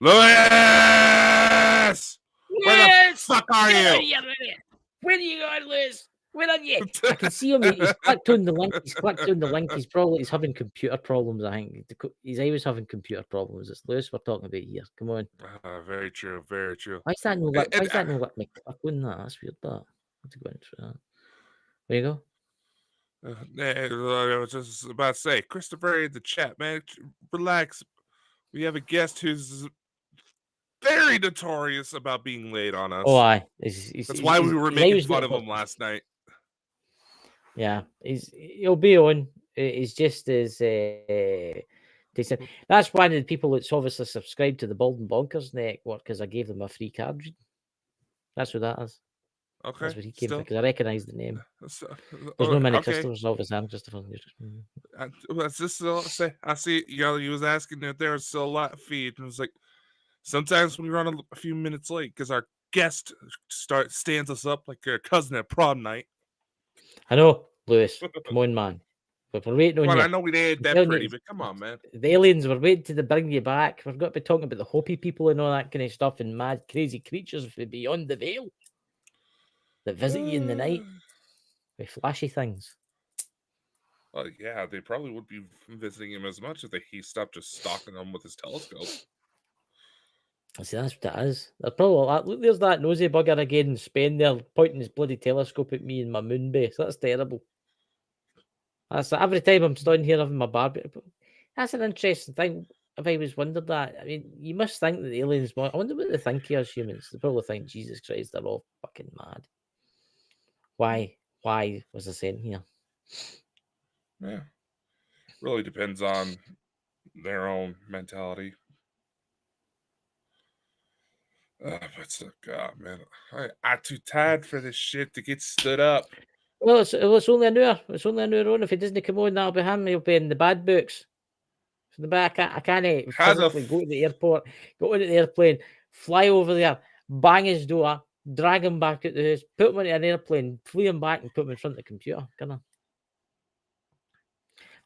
Louis! Where the fuck are you? Where are you going, Liz? Where are you? I can see him. He's clicked on the link. He's having computer problems. I think he's always having computer problems. It's Lewis we're talking about here. Come on. Very true. Very true. Why is that no let? Why is that no let me click on that? That's weird. That. I have to go into that. There you go. I was just about to say, Christopher in the chat, man. Relax. We have a guest who's very notorious about being late on us. Oh, aye. That's why we were making fun of him last night. Yeah, he'll be on. He's just as decent. That's one of the people that's obviously subscribed to the Bonkers network because I gave them a free card. That's what that is. Okay, that's what he came because I recognise the name. There's no many customers, obviously. I'm just let's just say I see. He was asking if there was still a lot of feed, and it was like sometimes we run a few minutes late because our guest stands us up like our cousin at prom night. I know, Lewis. Come on, man. But we're waiting on you. I know we ain't that pretty, but come on, man. The aliens, we're waiting to bring you back. We've got to be talking about the Hopi people and all that kind of stuff and mad, crazy creatures beyond the veil that visit you in the night with flashy things. Well, yeah, they probably would be visiting him as much if he stopped just stalking them with his telescope. See, that's what it is. Look, there's that nosy bugger again in Spain there, pointing his bloody telescope at me in my moon base. That's terrible. That's every time I'm standing here having my barbecue. That's an interesting thing. If I was wondered that, I mean, you must think that the aliens. I wonder what they think here as humans. They probably think Jesus Christ, they're all fucking mad. Why was I saying here? Yeah, really depends on their own mentality. But God, man, I'm too tired for this shit to get stood up. Well, it's only an hour. It's only an hour on. If he doesn't come on, that'll be him. He'll be in the bad books. From the back, I can't physically go to the airport, go into the airplane, fly over there, bang his door, drag him back at the house, put him into an airplane, flee him back, and put him in front of the computer. Can I?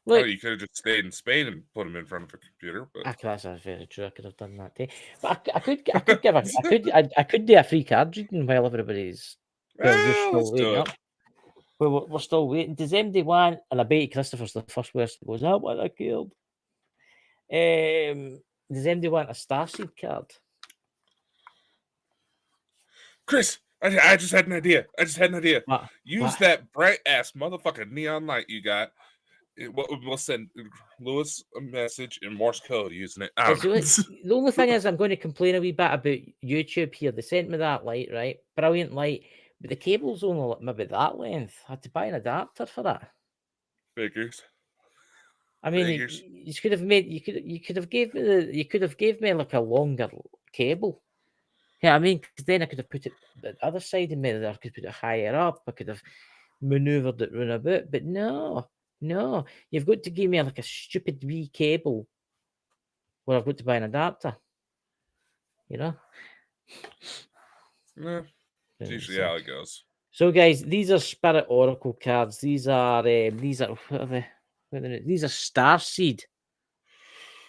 Look, you could have just stayed in Spain and put him in front of a computer. But that's very true. I could have done that too. But I could do a free card reading while everybody's still waiting up. We're still waiting. Does MD want? And I bet Christopher's the first person that goes, "Oh, what I killed." Does MD want a Starseed card? Chris, I just had an idea. What? Use that bright ass motherfucking neon light you got. We'll send Lewis a message in Morse code using it. The only thing is, I'm going to complain a wee bit about YouTube here. They sent me that light, right? Brilliant light, but the cable's only maybe that length. I had to buy an adapter for that. Figures. I mean, you could have made you could have gave me like a longer cable. Yeah, I mean, because then I could have put it the other side of me. I could put it higher up. I could have maneuvered it round a bit, but no, you've got to give me like a stupid wee cable where I've got to buy an adapter. You know? Yeah, it's usually how it goes. So, guys, these are Spirit Oracle cards. These are what are they? These are Starseed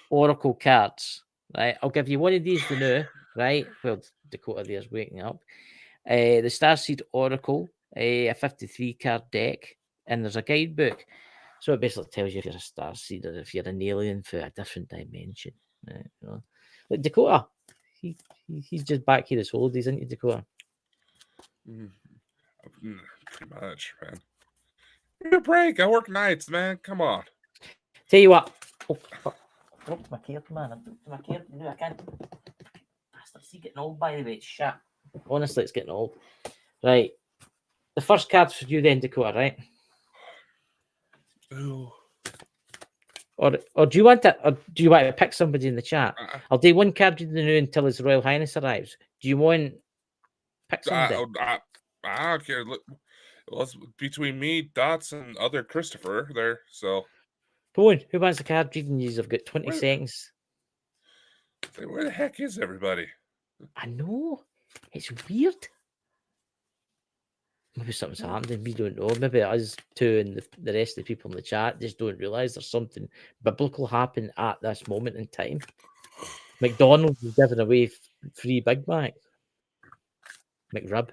Oracle cards, right? I'll give you one of these to know, right? Well, Dakota there's waking up. The Starseed Oracle, a 53 card deck, and there's a guidebook. So it basically tells you if you're a Starseed or if you're an alien for a different dimension. Right? You know? Like Dakota, he's just back here as holidays, isn't he, Dakota? Pretty much, man. Give me a break. I work nights, man. Come on. Tell you what. Oh, fuck. I dropped my card, man. No, I can't. Bastards, see getting old, by the way. It's shit. Honestly, it's getting old. Right. The first card's for you then, Dakota, right? Ooh. Or do you want to pick somebody in the chat? I'll do one card you know until His Royal Highness arrives. Do you want pick somebody? I don't care. Look, well, it's between me, Dots, and other Christopher there. So go on. Who wants the card reading? You've got 20 seconds. Where the heck is everybody? I know. It's weird. Maybe something's happening. We don't know. Maybe us two and the rest of the people in the chat just don't realise there's something biblical happening at this moment in time. McDonald's is giving away free Big Mac. McRib.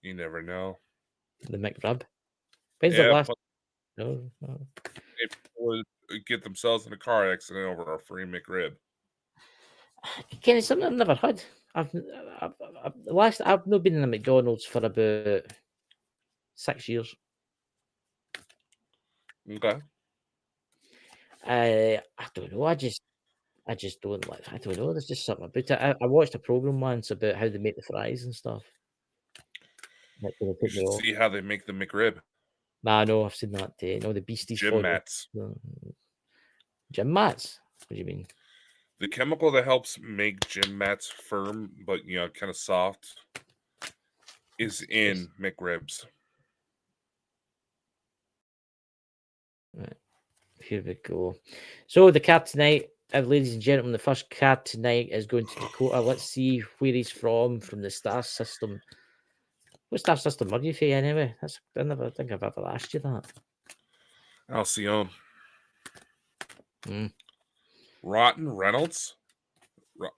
You never know. The McRib. When's the Yeah, last? but No. if people would get themselves in a car accident over a free McRib. Kenny, something I've never had. I've not been in a McDonald's for about 6 years. Okay. I don't know. I just don't like. I don't know. There's just something about it. I watched a program once about how they make the fries and stuff. That kind of You put me should off. see how they make the McRib. Nah, no, I've seen that. No, the beasties Gym follow. mats. Gym mats. What do you mean? The chemical that helps make gym mats firm but kind of soft is in McRibs. Right. Here we go. So the card tonight, ladies and gentlemen, the first card tonight is going to Dakota. Let's see where he's from the star system. What star system are you for anyway? I never think I've ever asked you that. Alcyone. Mm. Rotten Reynolds?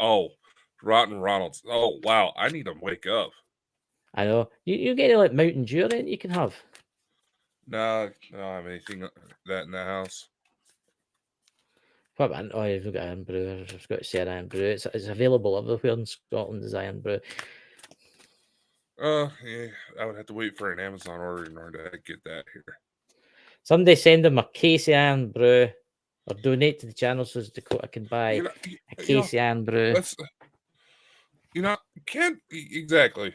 Rotten Reynolds. Oh, wow. I need to wake up. I know. You get like Mountain Dew in you can have. No, I don't have anything that in the house. What about, oh, you've got Iron Brew. I've got to say Iron Brew. It's available everywhere in Scotland as Iron Brew. Yeah, I would have to wait for an Amazon order in order to get that here. Somebody send them a case of Iron Brew or donate to the channel so Dakota can buy a case of Iron Brew. Can't exactly.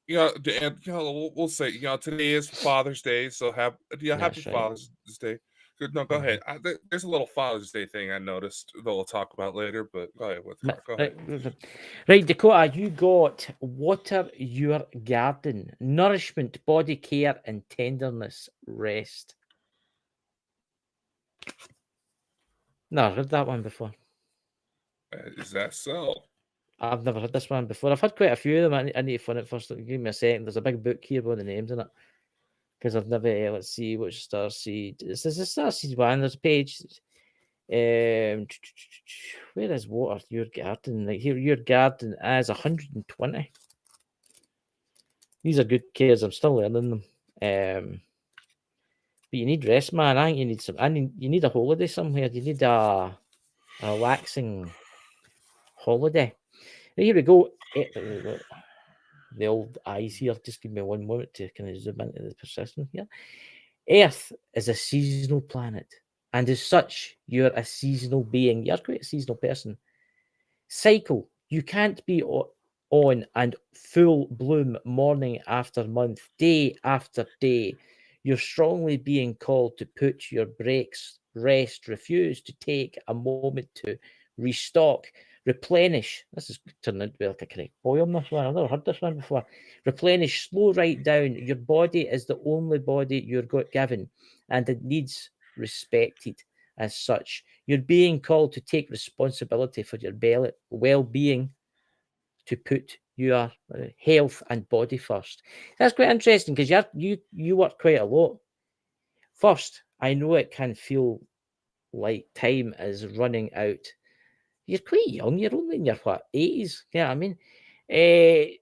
And we'll say, today is Father's Day, so happy Right. Father's Day. No, go ahead. There's a little Father's Day thing I noticed that we'll talk about later, but go ahead. Go ahead. Right, Dakota, you got water your garden, nourishment, body care, and tenderness, rest. No, I've heard that one before. Is that so? I've never heard this one before. I've had quite a few of them. I need to find it first. Give me a second. There's a big book here with the names in it. Because I've never, let's see, which starseed. This is a starseed one. There's a page. Where is water your garden? Like here, your garden is 120. These are good cares. I'm still learning them. But you need rest, man. I think you need some. You need a holiday somewhere. You need a relaxing holiday. Here we go. The old eyes here. Just give me one moment to kind of zoom into the persistence here. Earth is a seasonal planet, and as such, you're a seasonal being. You're quite a seasonal person. Cycle. You can't be on and full bloom morning after month, day after day. You're strongly being called to put your brakes, rest, refuse to take a moment to restock, replenish. This is turning out to be like a correct poem, this one. I've never heard this one before. Replenish, slow right down. Your body is the only body you're given, and it needs respected as such. You're being called to take responsibility for your well-being, to put your health and body first. That's quite interesting because you work quite a lot. First, I know it can feel like time is running out. You're quite young. You're only in your 80s. Yeah, I mean, and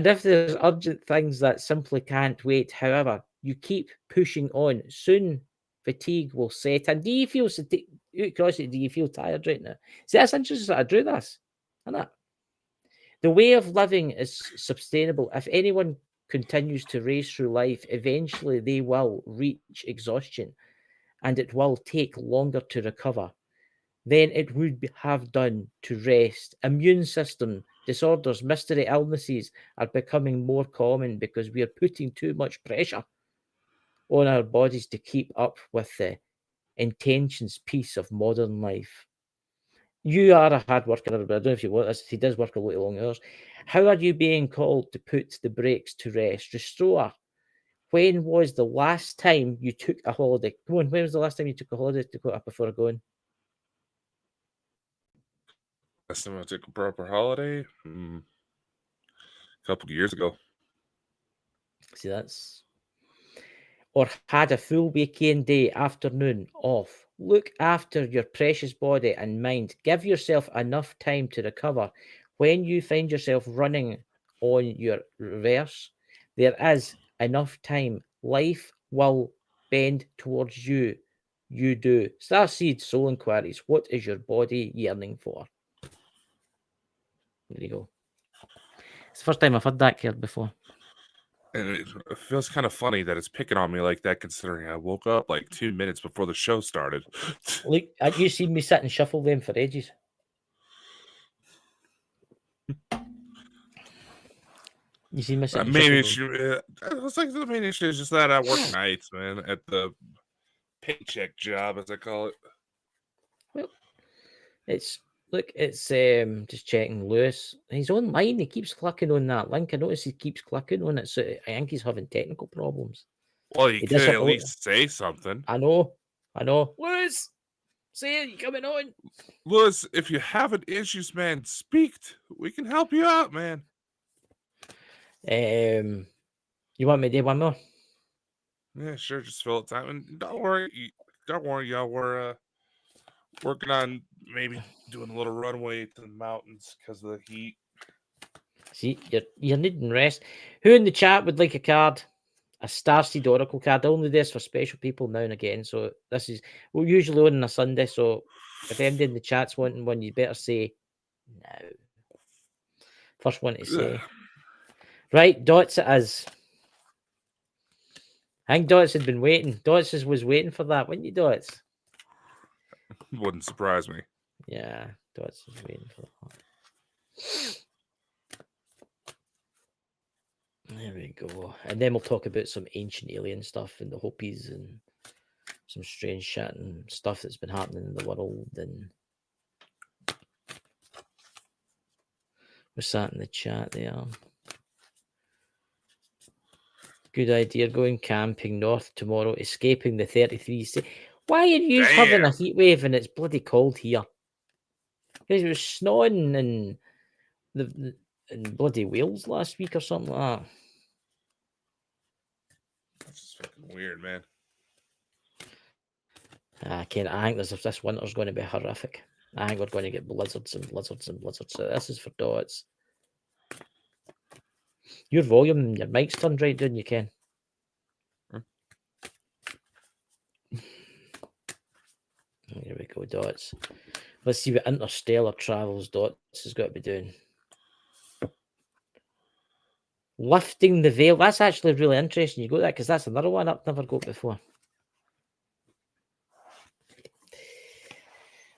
if there's urgent things that simply can't wait, however, you keep pushing on. Soon, fatigue will set in. Do you feel do you feel tired right now? See, that's interesting that I drew this, isn't it? The way of living is sustainable. If anyone continues to race through life, eventually they will reach exhaustion, and it will take longer to recover than it would have done to rest. Immune system disorders, mystery illnesses are becoming more common because we are putting too much pressure on our bodies to keep up with the intentions piece of modern life. You are a hard worker, but I don't know if you want this. He does work a lot of long hours. How are you being called to put the brakes to rest? Restore. When was the last time you took a holiday? Come on, when was the last time you took a holiday to go up before going? Last time I took a proper holiday? A couple of years ago. See, that's... Or had a full weekend day, afternoon off Look after your precious body and mind. Give yourself enough time to recover. When you find yourself running on your reverse, there is enough time. Life will bend towards you. You do. Starseed Soul Inquiries. What is your body yearning for? There you go. It's the first time I've had that card before. And it feels kind of funny that it's picking on me like that, considering I woke up like 2 minutes before the show started. Look, you seen me sit and shuffle them for ages. You see me sit and Main shuffle them. issue, it's like the main issue is just that I work nights, man, at the paycheck job, as I call it. Well, it's just checking Lewis. He's online. He keeps clicking on that link. I notice he keeps clicking on it, so I think he's having technical problems. Well, you He could does have at a least say something. I know. Lewis, say it. You coming on? Lewis, if you have an issues, man, speak. We can help you out, man. You want me to do one more? Yeah, sure. Just fill it time, and don't worry, y'all. We're working on maybe doing a little runway to the mountains because of the heat. See, you're needing rest. Who in the chat would like a card? A Starseed Oracle card. I only do this for special people now and again. So this is we're usually on a Sunday. So if anybody in the chat's wanting one, you better say no. First one to say. Right, Dots it is. I think Dots had been waiting. Dots was waiting for that, wouldn't you, Dots? Wouldn't surprise me. Yeah, Dots was waiting for that. There we go. And then we'll talk about some ancient alien stuff and the Hopis and some strange shit and stuff that's been happening in the world. And what's that in the chat there? Good idea. Going camping north tomorrow, escaping the 33. Why are you having a heat wave and it's bloody cold here? Because it was snowing in bloody Wales last week or something like that. That's just fucking weird, man. I think this winter's going to be horrific. I think we're going to get blizzards and blizzards and blizzards. So this is for Dots. Your volume and your mic's turned right down, you can. Here we go, Dots. Let's see what interstellar travels Dots has got to be doing. Lifting the veil. That's actually really interesting. You got that because that's another one I've never got before.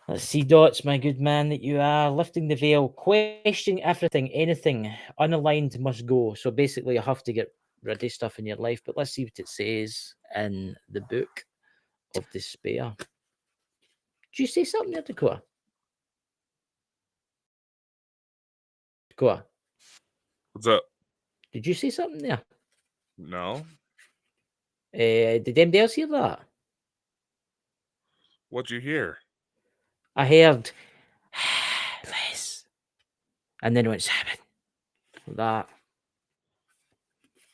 Let's see, Dots, my good man that you are. Lifting the veil, questioning everything, anything unaligned must go. So basically, you have to get rid of stuff in your life. But let's see what it says in the book of despair. Did you say something there, Dakota? Dakota? What's up? Did you say something there? No. Did anybody else hear that? What'd you hear? I heard Liz. And then it went 7. Like that.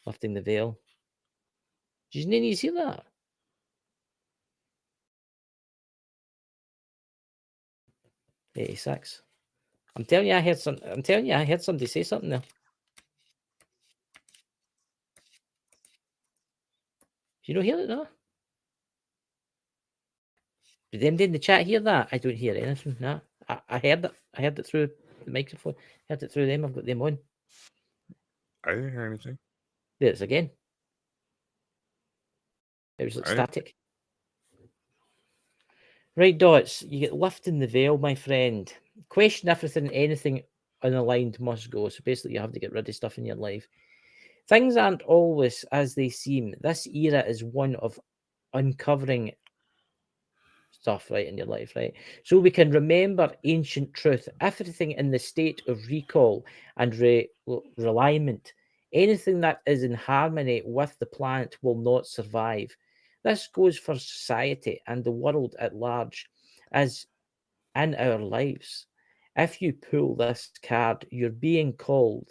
Lifting the veil. Did you hear that? $86. I'm telling you, I heard somebody say something there. Do you not hear it now? Did anybody in the chat hear that? I don't hear anything. No. I heard it. I heard it through the microphone. I heard it through them. I've got them on. I didn't hear anything. There it is again. It was like static. Right, Dots. You get lifting the veil, my friend. Question everything, anything unaligned must go. So basically, you have to get rid of stuff in your life. Things aren't always as they seem. This era is one of uncovering stuff, right, in your life, right? So we can remember ancient truth, everything in the state of recall and realignment. Anything that is in harmony with the planet will not survive. This goes for society and the world at large, as in our lives. If you pull this card, you're being called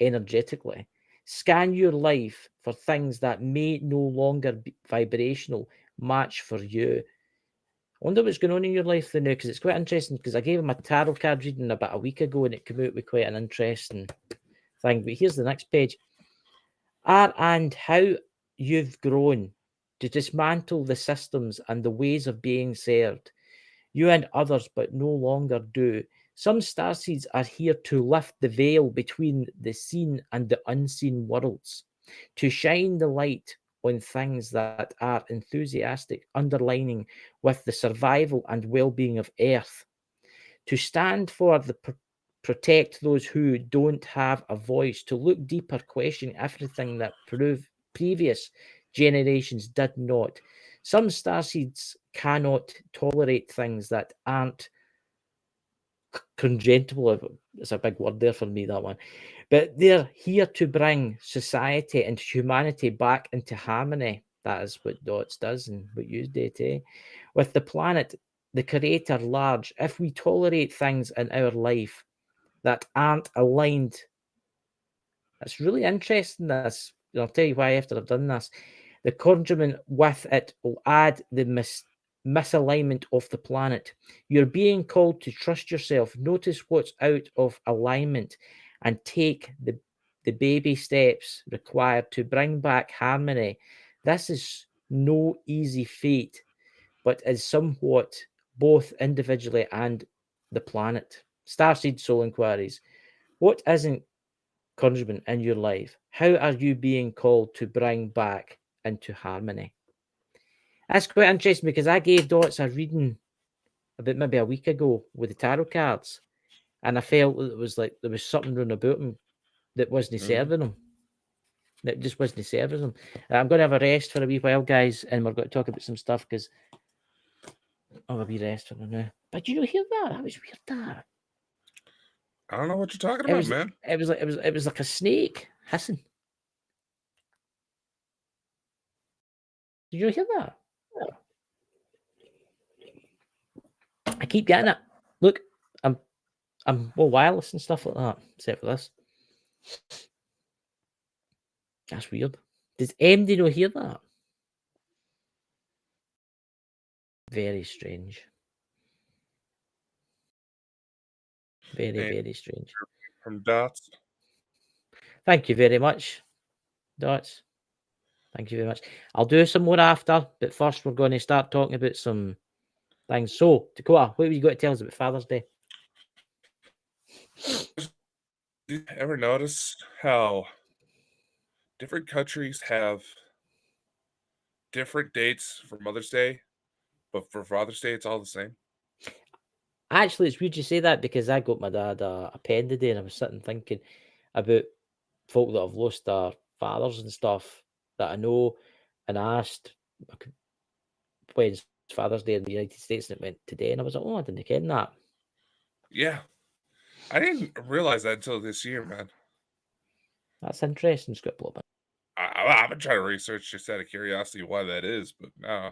energetically. Scan your life for things that may no longer be vibrational match for you. wonder what's going on in your life now, because it's quite interesting. Because I gave him a tarot card reading about a week ago, and it came out with quite an interesting thing. But here's the next page. And how you've grown to dismantle the systems and the ways of being served. You and others, but no longer do. Some starseeds are here to lift the veil between the seen and the unseen worlds, to shine the light on things that are enthusiastic, underlining with the survival and well-being of Earth, to stand for the protect those who don't have a voice, to look deeper, question everything that previous generations did not. Some starseeds cannot tolerate things that aren't congenital. It's a big word there for me, that one. But they're here to bring society and humanity back into harmony. That is what Dots does and what you do, with the planet, the creator large. If we tolerate things in our life that aren't aligned, it's really interesting, this. I'll tell you why after I've done this. The conjurement with it will add the misalignment of the planet. You're being called to trust yourself, notice what's out of alignment, and take the baby steps required to bring back harmony. This is no easy feat, but is somewhat both individually and the planet. Starseed Soul Inquiries. What isn't conjurement in your life? How are you being called to bring back into harmony? That's quite interesting, because I gave Dots a reading about maybe a week ago with the tarot cards, and I felt that it was like there was something wrong about him that wasn't serving him. That just wasn't serving him. I'm going to have a rest for a wee while, guys, and we're going to talk about some stuff, because I'll have a wee rest for now. But you hear that? That was weird. That I don't know what you're talking about, man. It was like a snake hissing. Did you hear that? I keep getting it. Look, I'm well wireless and stuff like that, except for this. That's weird. Does MD not hear that? Very strange. Very strange. From Dots. Thank you very much, Dots. Thank you very much. I'll do some more after, but first we're going to start talking about some things. So, Dakota, what have you got to tell us about Father's Day? Did you ever notice how different countries have different dates for Mother's Day, but for Father's Day, it's all the same? Actually, it's weird you say that, because I got my dad a pen today, and I was sitting thinking about folk that have lost their fathers and stuff that I know, and I asked when's Father's Day in the United States, and it went today, and I was like, oh, I didn't ken that. Yeah. I didn't realize that until this year, man. That's interesting, Scriptblob. I've been trying to research just out of curiosity why that is, but no.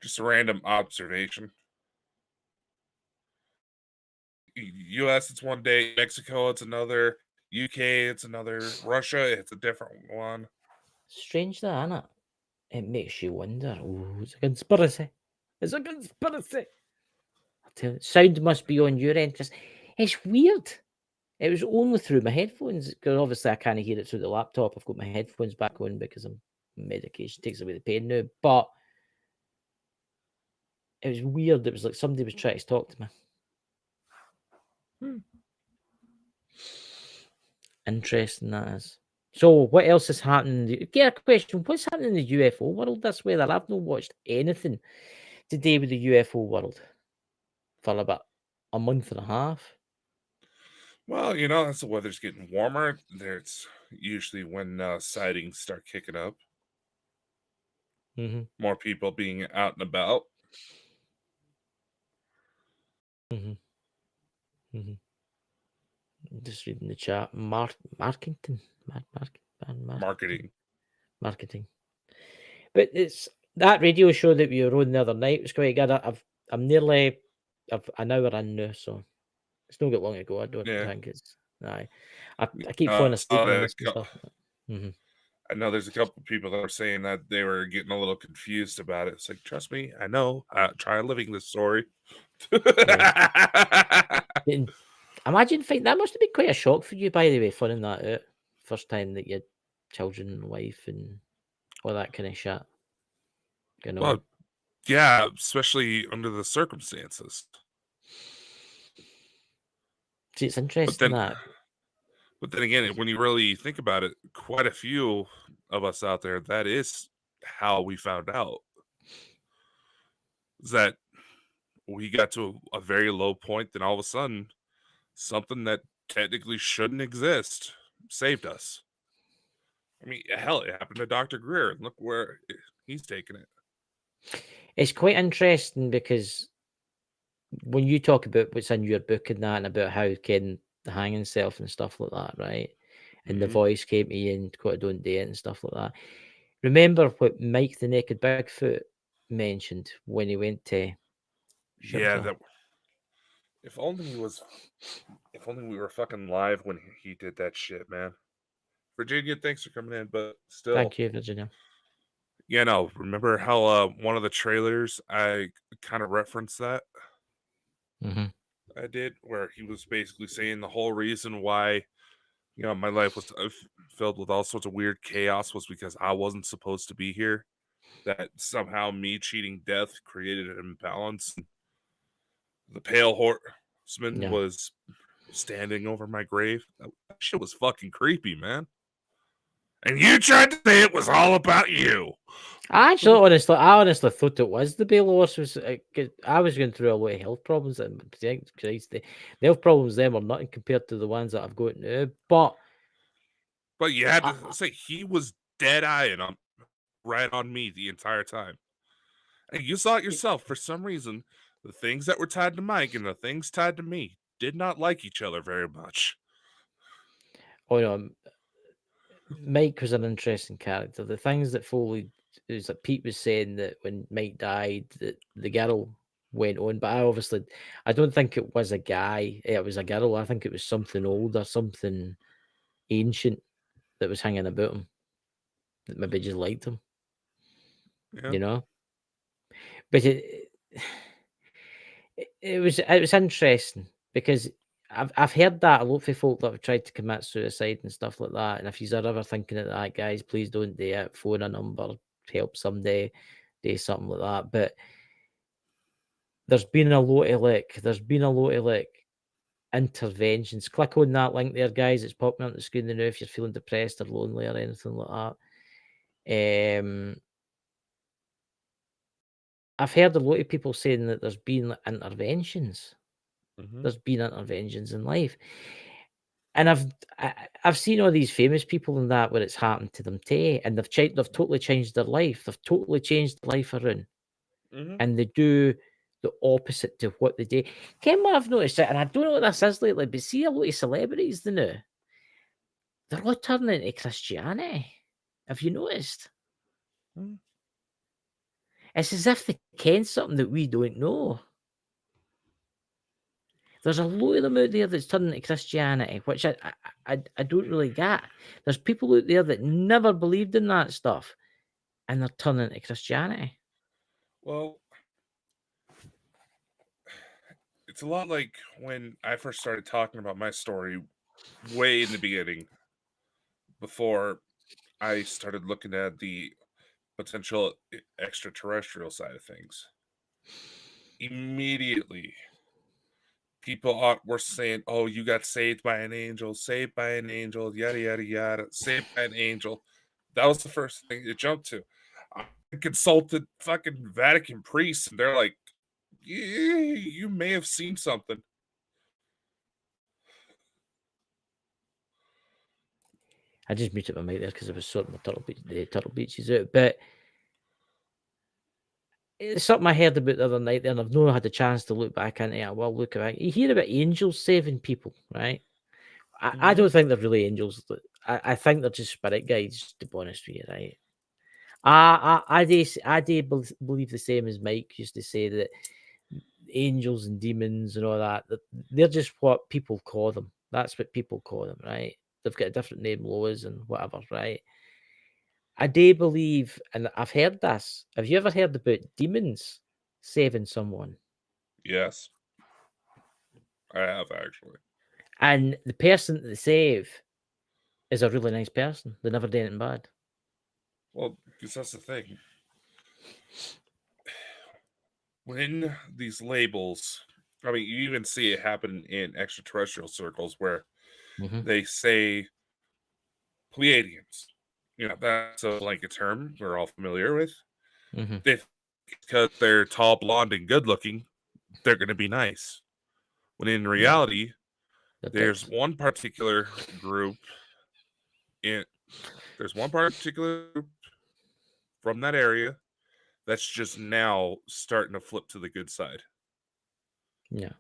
Just a random observation. US, it's one day. Mexico, it's another. UK, it's another. Russia, it's a different one. Strange that, isn't it? It makes you wonder. Oh, it's a conspiracy. It's a conspiracy. I'll tell you, sound must be on your end, because it's weird. It was only through my headphones, because obviously I can't hear it through the laptop. I've got my headphones back on because I'm medication takes away the pain now. But it was weird. It was like somebody was trying to talk to me. Interesting, that is. So, what else is happening? Get a question. What's happening in the UFO world this weather? I've not watched anything today with the UFO world for about a month and a half. Well, as the weather's getting warmer, there's usually when sightings start kicking up. Mm-hmm. More people being out and about. Mm-hmm. Mm-hmm. Just reading the chat. Marketing. Marketing. But it's that radio show that we were on the other night was quite good. I'm nearly an hour in now, so it's not got long to go. I don't think it's. I keep falling asleep on this and stuff. Mm-hmm. I know there's a couple people that are saying that they were getting a little confused about it. It's like, trust me, I know. Try living this story. Yeah. And imagine that must have been quite a shock for you, by the way, finding that out. First time that you had children and wife and all that kind of shit. You know. Well, yeah, especially under the circumstances. See, it's But interesting then, that. but then again, when you really think about it, quite a few of us out there, that is how we found out. Is that we got to a very low point, then all of a sudden, something that technically shouldn't exist saved us. I mean, hell, it happened to Dr. Greer, and look where he's taken it. It's quite interesting because when you talk about what's in your book and that, and about how Ken hang himself and stuff like that, right? And the Mhm. voice came to you and got don't do it and stuff like that. Remember what Mike the Naked Bigfoot mentioned when he went to shoot Yeah, himself? that if only he was if only we were fucking live when he did that shit, man. Virginia, thanks for coming in, but still, Thank you, Virginia. yeah, no. Remember how one of the trailers I kind of referenced that Hmm. I did, where he was basically saying the whole reason why my life was filled with all sorts of weird chaos was because I wasn't supposed to be here. That somehow me cheating death created an imbalance. The pale horseman Yeah. was standing over my grave. That shit was fucking creepy, man. And you tried to say it was all about you. I honestly thought it was the Bale Horse. Was 'cause I was going through a lot of health problems, and Christ, the health problems them are nothing compared to the ones that I've got now. But But you had I, to say he was dead eyeing on right on me the entire time. And you saw it yourself. For some reason, the things that were tied to Mike and the things tied to me did not like each other very much. oh no, Mike was an interesting character. The things that Foley is that Pete was saying that when Mike died, that the girl went on, but I don't think it was a guy. It was a girl. I think it was something older, something ancient that was hanging about him that maybe just liked him. Yeah. You know, but it was interesting because I've heard that a lot of folk that have tried to commit suicide and stuff like that. And if you're ever thinking of that, guys, please don't do it. Phone a number, help somebody, do something like that. But there's been a lot of interventions. Click on that link there, guys. It's popping up on the screen now if you're feeling depressed or lonely or anything like that. I've heard a lot of people saying that there's been interventions. Mm-hmm. There's been interventions in life. And I've seen all these famous people and that where it's happened to them too, and they've totally changed their life. They've totally changed their life around, Mm-hmm. and they do the opposite to what they do. Ken, what I've noticed it, and I don't know what this is lately, but see a lot of celebrities now, they're all turning into Christianity. Have you noticed? Mm-hmm. It's as if they ken something that we don't know. There's a lot of them out there that's turning to Christianity, which I don't really get. There's people out there that never believed in that stuff, and they're turning to Christianity. Well, it's a lot like when I first started talking about my story way in the beginning, before I started looking at the potential extraterrestrial side of things. Immediately, were saying, "Oh, you got saved by an angel, yada yada yada, saved by an angel." That was the first thing it jumped to. I consulted fucking Vatican priests, and they're like, "Yeah, you may have seen something." I just muted my mic there because I was sorting the Turtle Beaches out. But it's something I heard about the other night there, and I've not had a chance to look back into it. Well, look back. You hear about angels saving people, right? I Mm-hmm. don't think they're really angels. I think they're just spirit guides, to be honest with you, right? I do believe the same as Mike used to say that angels and demons and all that, they're just what people call them. That's what people call them, right? They've got a different name, laws and whatever, right? I do believe, and I've heard this. Have you ever heard about demons saving someone? Yes, I have actually. And the person that they save is a really nice person. They never did anything bad. Well, because that's the thing. When these labels, I mean, you even see it happen in extraterrestrial circles where Mm-hmm. they say Pleiadians. You know, that's a blanket term we're all familiar with. Mm-hmm. They think because they're tall, blonde, and good looking, they're going to be nice. When in Yeah, reality, they're there's dicks. one particular group in there's one particular group from that area that's just now starting to flip to the good side. Yeah.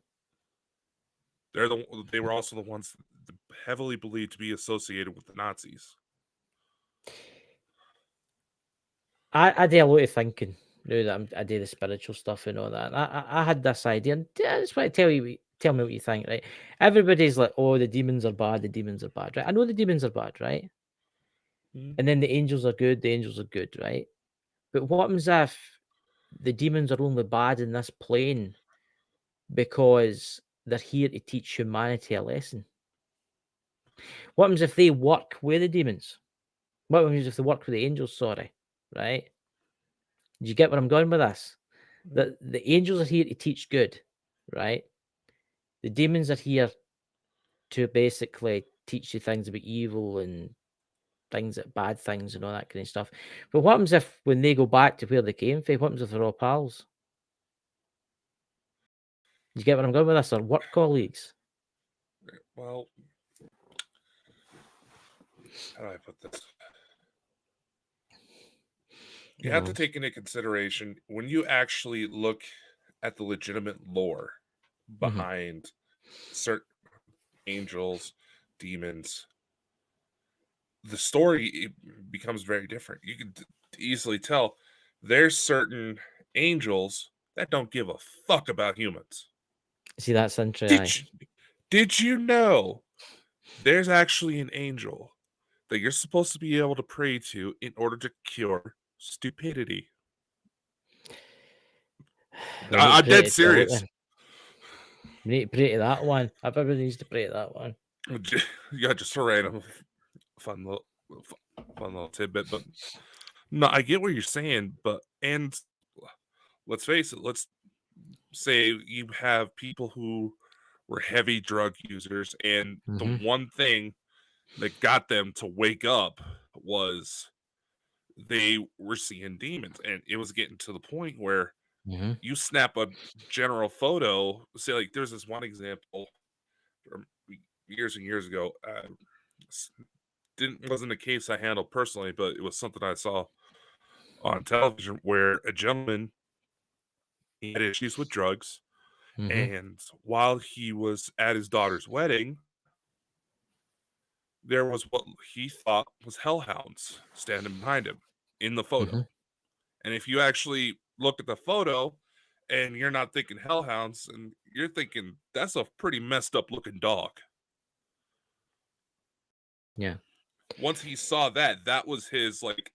They were also the ones heavily believed to be associated with the Nazis. I do a lot of thinking now that I do the spiritual stuff and all that. And I had this idea, and I just want to tell me what you think, right? Everybody's like, oh, the demons are bad, the demons are bad, right? I know the demons are bad, right? Mm-hmm. And then the angels are good, right? But what happens if the demons are only bad in this plane because they're here to teach humanity a lesson? What happens if they work with the demons? What happens if they work with the angels? Sorry, right? Do you get where I'm going with this? That the angels are here to teach good, right? The demons are here to basically teach you things about evil and things that bad things and all that kind of stuff. But what happens if when they go back to where they came from, what happens if they're all pals? Do you get where I'm going with this? Or work colleagues? Well, how do I put this? You have to take into consideration when you actually look at the legitimate lore Mm-hmm. behind certain angels, demons, the story becomes very different. You can easily tell there's certain angels that don't give a fuck about humans. See, that's Did interesting. you, did you know there's actually an angel that you're supposed to be able to pray to in order to cure stupidity? We need to I'm pray dead to do it serious. then. We need to pray to that one. Everybody needs to pray to that one. Yeah, just a random fun little tidbit, but no, I get what you're saying, but and let's face it, let's say you have people who were heavy drug users, and the Mm-hmm. one thing that got them to wake up was they were seeing demons, and it was getting to the point where Mm-hmm. you snap a general photo. Say, like, there's this one example from years and years ago. Wasn't a case I handled personally, but it was something I saw on television where a gentleman, he had issues with drugs, Mm-hmm. and while he was at his daughter's wedding, there was what he thought was hellhounds standing behind him in the Mm-hmm. photo. And if you actually look at the photo and you're not thinking hellhounds, and you're thinking that's a pretty messed up looking dog. Yeah. Once he saw that, that was his, like,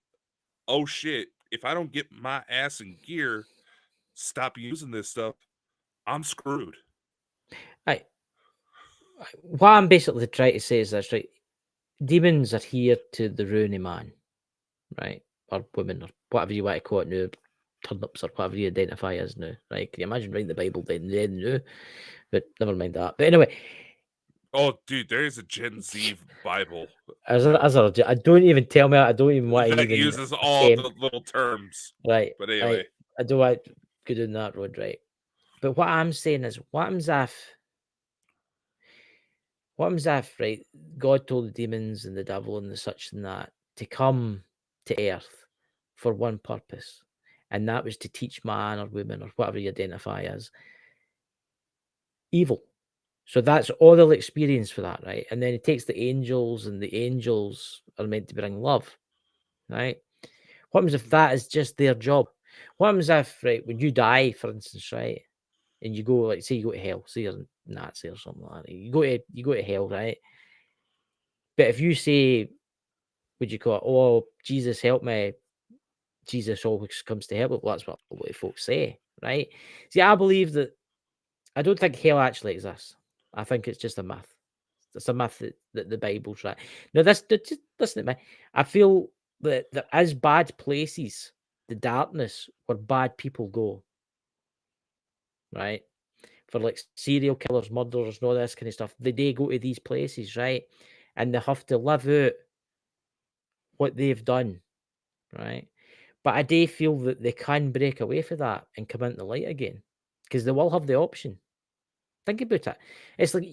oh shit, if I don't get my ass in gear, stop using this stuff, I'm screwed. I what I'm basically trying to say is this, right? Demons are here to the ruin of man, right? Or women, or whatever you want to call it now, turnips or whatever you identify as now, right? Can you imagine reading the Bible then now? But never mind that. But anyway, Oh, dude, there is a Gen Z Bible I don't even tell me. I don't even want to that even uses all the attempt. little terms. Right, But right. anyway, I don't want to go down that road, right? But what I'm saying is, what happens if, right, God told the demons and the devil and the such and that to come to earth for one purpose, and that was to teach man or woman or whatever you identify as evil. So that's all they'll experience for that, right? And then he takes the angels, and the angels are meant to bring love, right? What happens if that is just their job? What happens if, right, when you die, for instance, right, and you go, like, say you go to hell, say you're a Nazi or something like that, you go to hell, right? But if you say would you call it? Oh, Jesus help me. Jesus always comes to help. Well, that's what folks say, right? See, I believe that I don't think hell actually exists. I think it's just a myth. It's a myth that the Bible's right. Now, just listen to me. I feel that there is bad places, the darkness where bad people go, right? For like serial killers, murderers, and all this kind of stuff. They go to these places, right? And they have to live out what they've done, right? But I do feel that they can break away from that and come into the light again because they will have the option. Think about it. It's like,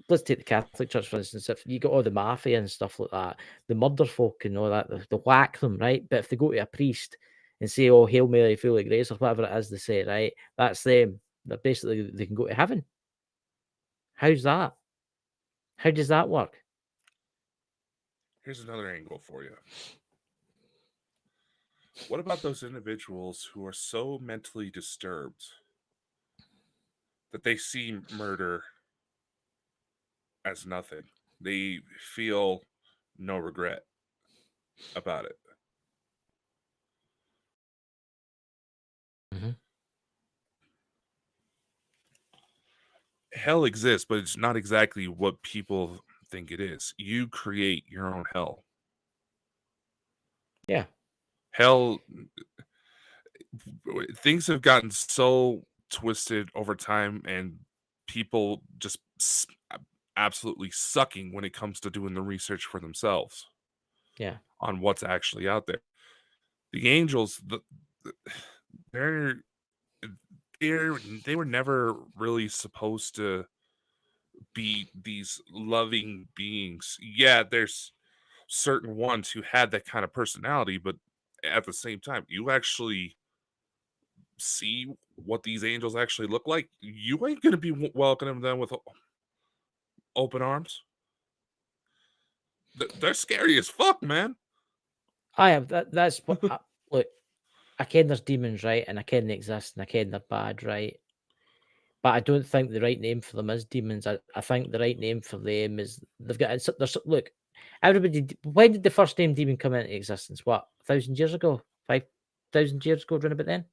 let's take the Catholic Church, for instance. If you got all the mafia and stuff like that, the murder folk and all that, they whack them, right? But if they go to a priest and say, oh, Hail Mary, full of grace, or whatever it is they say, right? That's them. They're basically, they can go to heaven. How's that? How does that work? Here's another angle for you. What about those individuals who are so mentally disturbed that they see murder as nothing? They feel no regret about it. Mhm. Hell exists, but it's not exactly what people think it is. You create your own hell. Yeah. Hell, things have gotten so twisted over time, and people just absolutely sucking when it comes to doing the research for themselves Yeah. on what's actually out there. The angels, they're they were never really supposed to be these loving beings. Yeah, there's certain ones who had that kind of personality, but at the same time, you actually see what these angels actually look like, you ain't gonna be welcoming them with open arms. They're scary as fuck, man. I have that's what look, I ken there's demons, right? And I ken they exist and I ken they're bad, right? But I don't think the right name for them is demons. I think the right name for them is they've got there's look, everybody when did the first name demon come into existence? What, 1,000 years ago? 5,000 years ago, around about then?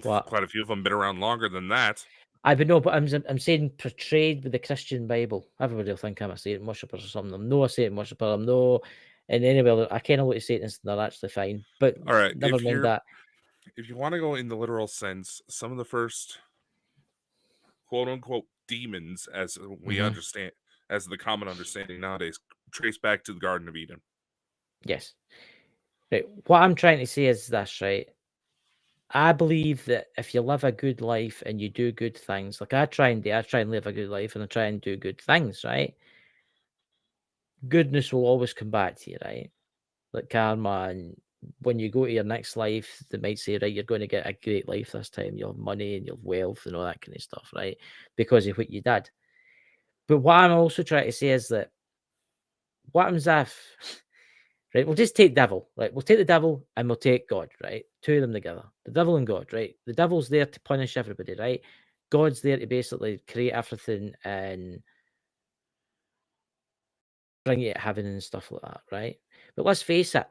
What? Quite a few of them been around longer than that. I would know, but I'm saying portrayed with the Christian Bible. Everybody will think I'm a Satan worshipper or something. I'm no a Satan worshipper. I'm no in any way. I kind of look at Satanists and they're actually fine. But All right, never mind that. if you want to go in the literal sense, some of the first quote unquote demons, as we Mhm. understand, as the common understanding nowadays, trace back to the Garden of Eden. Yes. Right. What I'm trying to say is this, right? I believe that if you live a good life and you do good things, like I try and do, I try and live a good life and I try and do good things, right? Goodness will always come back to you, right? Like karma. And when you go to your next life, they might say, right, you're going to get a great life this time. You'll have money and you'll have wealth and all that kind of stuff, right? Because of what you did. But what I'm also trying to say is that what happens if, right? We'll just take devil, right? We'll take the devil and we'll take God, right? Two of them together. The devil and God, right? The devil's there to punish everybody, right? God's there to basically create everything and bring you to heaven and stuff like that, right? But let's face it,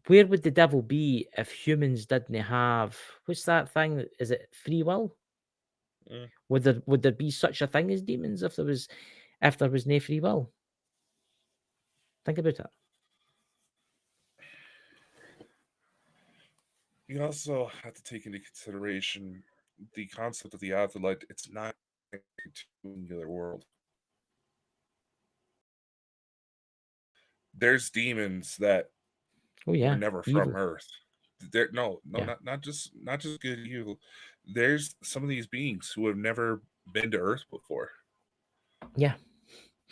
where would the devil be if humans didn't have what's that thing? Is it free will? Mm. Would there be such a thing as demons if there was no free will? Think about it. You also have to take into consideration the concept of the afterlife. It's not a singular world. There's demons that Oh were yeah, never from evil. Earth. There, no, Yeah, not just good evil. There's some of these beings who have never been to Earth before, yeah.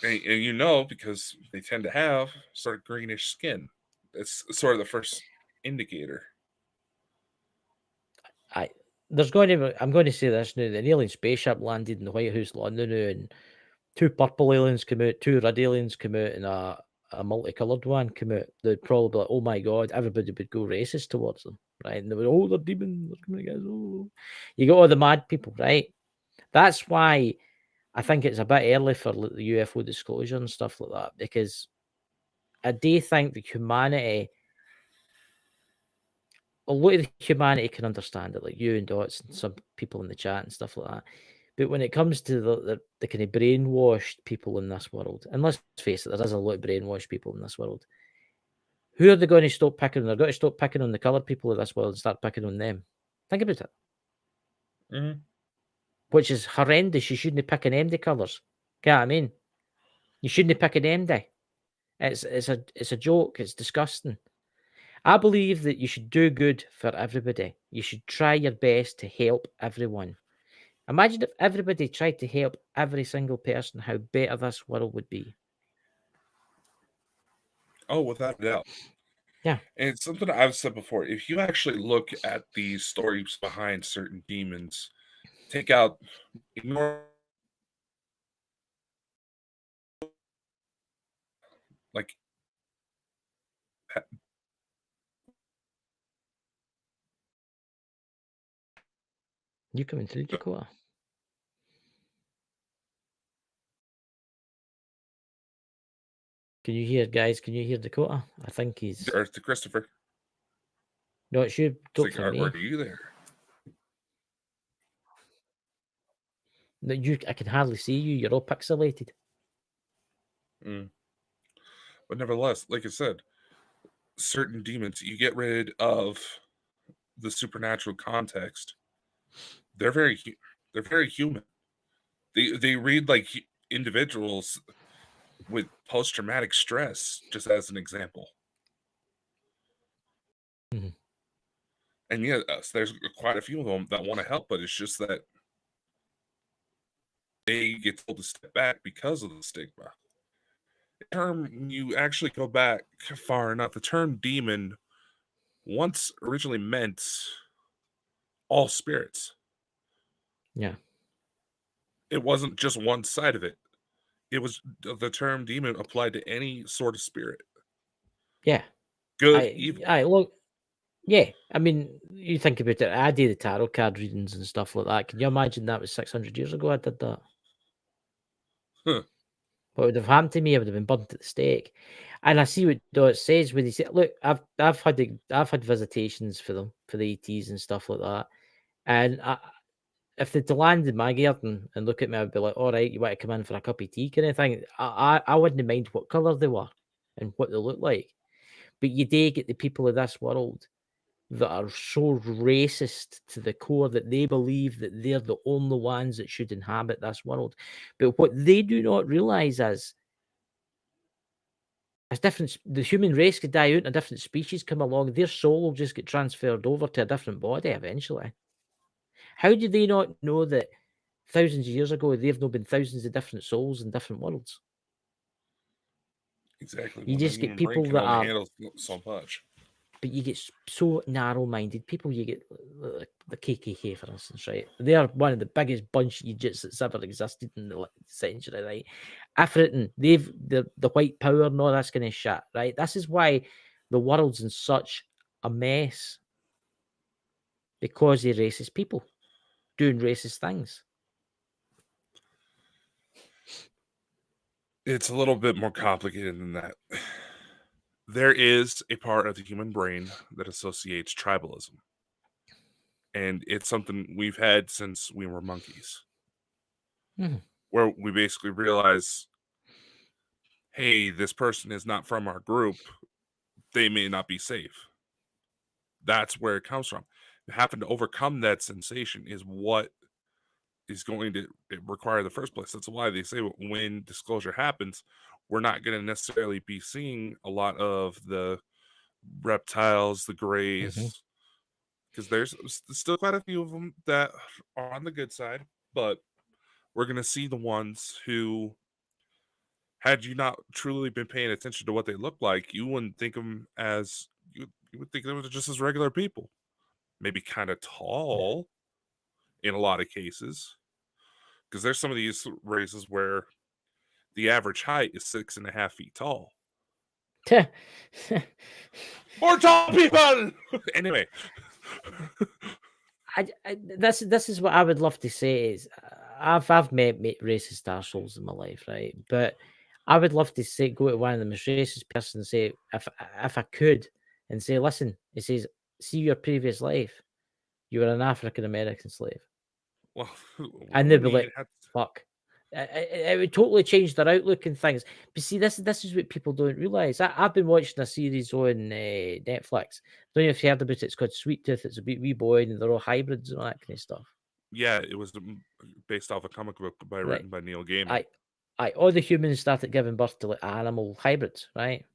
and you know because they tend to have sort of greenish skin. That's sort of the first indicator. I there's going to be, I'm going to say this now. An alien spaceship landed in the White House, London, now, and two purple aliens come out, two red aliens come out, and a multicolored one come out. They'd probably be like, "Oh my god!" Everybody would go racist towards them, right? And they would, "Oh, they're demons! They're coming against." Oh, you got all the mad people, right? That's why I think it's a bit early for like, the UFO disclosure and stuff like that because I do think that humanity, a lot of the humanity can understand it, like you and Dots and some people in the chat and stuff like that. But when it comes to the kind of brainwashed people in this world, and let's face it, there is a lot of brainwashed people in this world. Who are they going to stop picking on? They're going to stop picking on the coloured people of this world and start picking on them. Think about it. Mm-hmm. Which is horrendous. You shouldn't pick an MD colours. Get what I mean? You shouldn't pick an MD. It's a joke. It's disgusting. I believe that you should do good for everybody. You should try your best to help everyone. Imagine if everybody tried to help every single person, how better this world would be. Oh, without a doubt. Yeah. And it's something I've said before. If you actually look at the stories behind certain demons, ignore like You coming through, Dakota? Can you hear, guys? Can you hear Dakota? I think he's. Earth to Christopher. No, it's you. Talk for me. Are you there? No, I can hardly see you. You're all pixelated. But nevertheless, like I said, certain demons, you get rid of the supernatural context. They're very human. They read like individuals with post-traumatic stress, just as an example. Mm-hmm. And yes, there's quite a few of them that want to help, but it's just that they get told to step back because of the stigma. The term, you actually go back far enough, the term demon once originally meant all spirits. Yeah. It wasn't just one side of it. It was the term demon applied to any sort of spirit. Yeah. Good, evil. Look. Yeah, I mean, you think about it. I do the tarot card readings and stuff like that. Can you imagine that was 600 years ago? I did that. Huh. What would have happened to me? I would have been burnt at the stake. And I see what Dot says when he said, "Look, I've had visitations for them for the ETs and stuff like that. And if they'd land in my garden and look at me, I'd be like, all right, you want to come in for a cup of tea kind of thing. I wouldn't mind what colour they were and what they look like. But you do get the people of this world that are so racist to the core that they believe that they're the only ones that should inhabit this world. But what they do not realize is, as the human race could die out and a different species come along, their soul will just get transferred over to a different body eventually. How do they not know that thousands of years ago they've not been thousands of different souls in different worlds? Exactly. You just get people can that only are, handle so much. but you get so narrow-minded people. You get the KKK, for instance, right? They are one of the biggest bunch of idiots that's ever existed in the century, right? Everything the white power and all that's kind of shit, right? This is why the world's in such a mess, because of racist people doing racist things. It's a little bit more complicated than that. There is a part of the human brain that associates tribalism. And it's something we've had since we were monkeys. Mm-hmm. Where we basically realize, hey, this person is not from our group. They may not be safe. That's where it comes from. Having to overcome that sensation is what is going to require the first place. That's why they say when disclosure happens, we're not going to necessarily be seeing a lot of the reptiles, the grays, because there's still quite a few of them that are on the good side, but we're going to see the ones who, had you not truly been paying attention to what they look like, you wouldn't think them as, you would think they were just as regular people. Maybe kind of tall in a lot of cases, because there's some of these races where the average height is 6.5 feet tall. More tall people. Anyway, this is what I would love to say is I've met racist assholes in my life, right? But I would love to say go to one of the most racist person and say, if I could, and say, listen, it says, see your previous life, you were an African American slave, Well, and they'd wouldn't be even like, have. fuck. It would totally change their outlook and things. But see, this is what people don't realize. I've been watching a series on Netflix. Don't know if you heard about it. It's called Sweet Tooth. It's about wee boy, and they're all hybrids and all that kind of stuff. Yeah, it was based off a comic book Right. written by Neil Gaiman. All the humans started giving birth to like animal hybrids, right?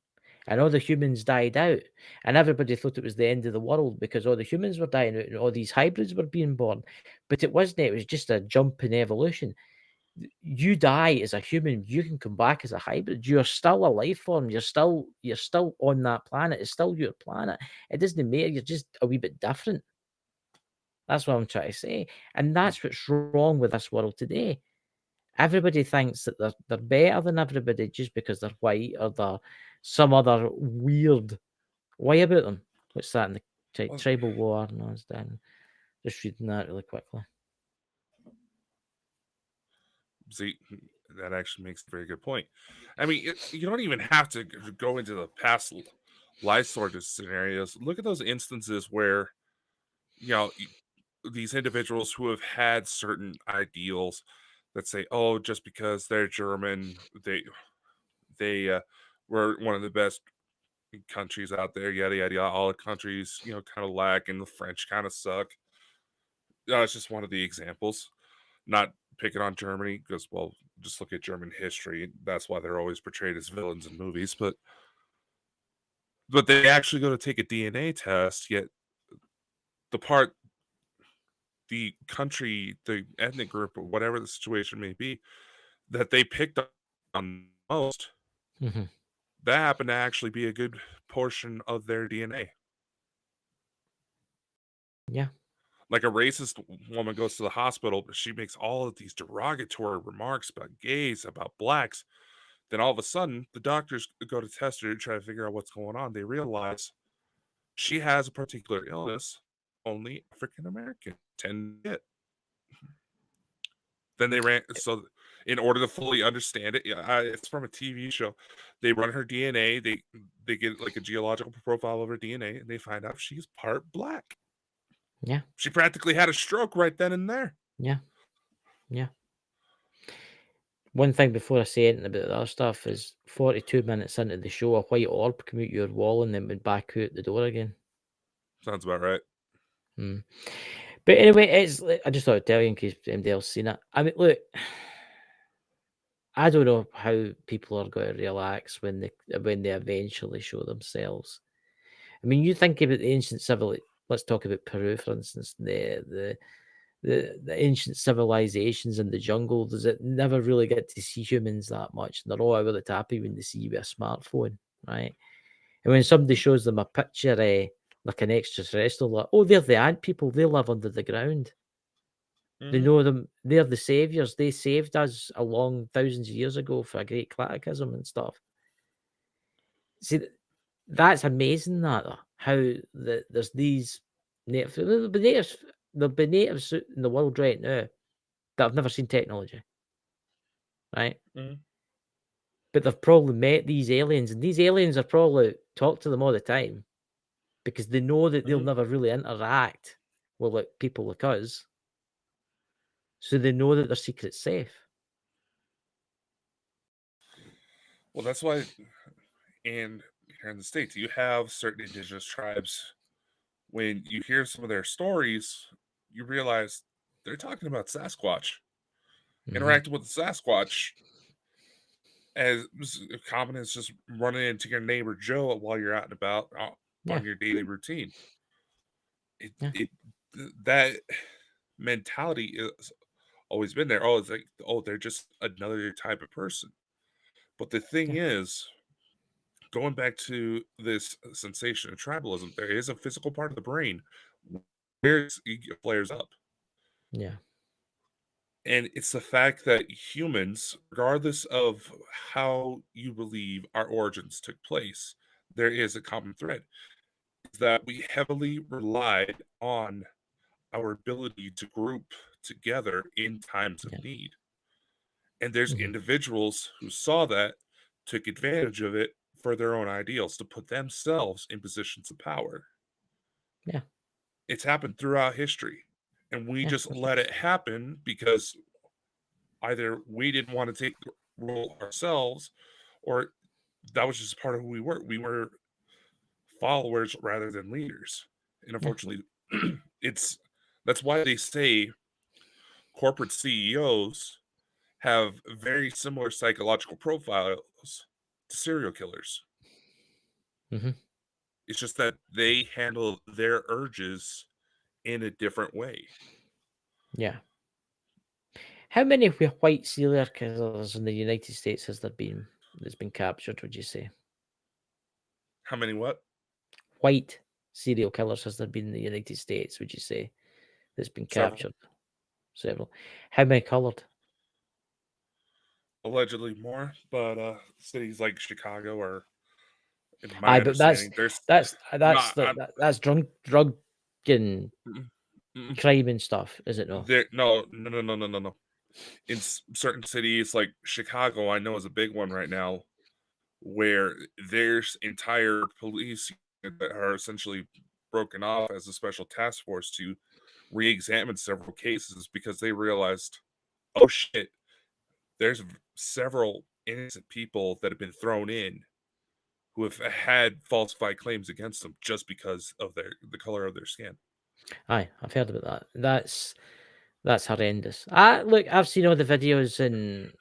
And all the humans died out, and everybody thought it was the end of the world because all the humans were dying out and all these hybrids were being born. But it wasn't. It was just a jump in evolution. You die as a human, you can come back as a hybrid. You're still a life form. You're still on that planet. It's still your planet. It doesn't matter. You're just a wee bit different. That's what I'm trying to say. And that's what's wrong with this world today. Everybody thinks that they're better than everybody just because they're white or they're some other weird way about them. What's that in the Well, tribal war? No, it's down. Just reading that really quickly. see, that actually makes a very good point. I mean, you don't even have to go into the past life sort of scenarios. Look at those instances where, you know, these individuals who have had certain ideals that say, "Oh, just because they're German, they were one of the best countries out there." Yada yada yada. All the countries, kind of lack, and the French kind of suck. It's just one of the examples. Not picking on Germany because, well, just look at German history. That's why they're always portrayed as villains in movies. But they actually go to take a DNA test. Yet the part, the country, the ethnic group, or whatever the situation may be, that they picked on most, Hmm. that happened to actually be a good portion of their DNA. Yeah. Like a racist woman goes to the hospital, but she makes all of these derogatory remarks about gays, about blacks. Then all of a sudden, the doctors go to test her to try to figure out what's going on. They realize she has a particular illness only African American tend to get. Then they ran so in order to fully understand it, yeah, it's from a TV show. They run her DNA. They get like a geological profile of her DNA, and they find out she's part black. Yeah. She practically had a stroke right then and there. Yeah. Yeah. One thing before I say anything about the other stuff is 42 minutes into the show, a white orb come out your wall and then went back out the door again. Sounds about right. Mm. But anyway, I just thought I'd tell you in case anybody else seen it. I mean, look, I don't know how people are going to relax when they eventually show themselves. I mean, you think about the ancient civil. Let's talk about Peru, for instance. The ancient civilizations in the jungle. Does it never really get to see humans that much? And they're all over the happy when they see you with a smartphone, right? And when somebody shows them a picture, like an extraterrestrial, like, oh, they're the ant people. They live under the ground. They Hmm. know them. They're the saviors. They saved us a long thousands of years ago for a great cataclysm and stuff. See, that's amazing. How there's these natives. There'll be natives in the world right now that have never seen technology, right? Hmm. But they've probably met these aliens, and these aliens are probably talk to them all the time because they know that they'll Hmm. never really interact with like people like us, so they know that their secret's safe. Well, that's why, and here in the States, you have certain indigenous tribes. When you hear some of their stories, you realize they're talking about Sasquatch. Hmm. Interacting with the Sasquatch as common as just running into your neighbor Joe while you're out and about Yeah, on your daily routine. It, yeah, it that mentality has always been there. Oh, it's like, oh, they're just another type of person. But the thing yeah, is, going back to this sensation of tribalism, there is a physical part of the brain where it flares up. yeah, And it's the fact that humans, regardless of how you believe our origins took place, there is a common thread. Is that we heavily relied on our ability to group together in times of yeah. need. And there's Hmm. individuals who saw that. took advantage of it for their own ideals to put themselves in positions of power. Yeah. It's happened throughout history, and we Yeah. just let it happen because either we didn't want to take the role ourselves, or that was just part of who we were. We were followers rather than leaders. And Yeah. unfortunately, it's that's why they say corporate CEOs have very similar psychological profiles to serial killers. Mhm. It's just that they handle their urges in a different way. Yeah. How many white serial killers in the United States has there been that's been captured, would you say? How many what? White serial killers has there been in the United States, would you say, that's been Several. captured? Several. How many colored? Allegedly more, but cities like Chicago are, in my Aye, but that's understanding, there's that's that's not. the that's drug and Mm, mm, crime and stuff, is it not? there. No, no, no, no, no, no, no. In certain cities like Chicago, I know is a big one right now, where there's entire police unit that are essentially broken off as a special task force to re-examine several cases because they realized, oh shit, there's several innocent people that have been thrown in who have had falsified claims against them just because of the color of their skin. Aye, I've heard about that. That's horrendous. I look, I've seen all the videos on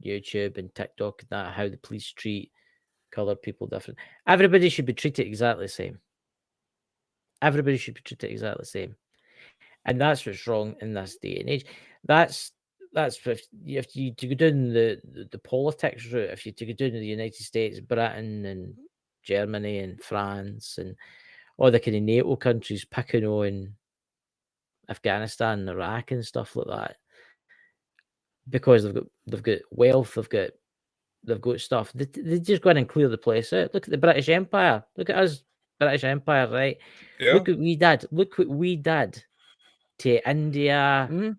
YouTube and TikTok and that how the police treat colored people different. Everybody should be treated exactly the same. Everybody should be treated exactly the same. And that's what's wrong in this day and age. That's if you to go down the politics route, if you to go down to the United States, Britain and Germany and France and all the kind of NATO countries picking on Afghanistan and Iraq and stuff like that because they've got wealth, they've got stuff. They just go in and clear the place out. Look at the British Empire. Look at us, British Empire, right? Yeah. Look what we did. Look what we did to India. Mhm.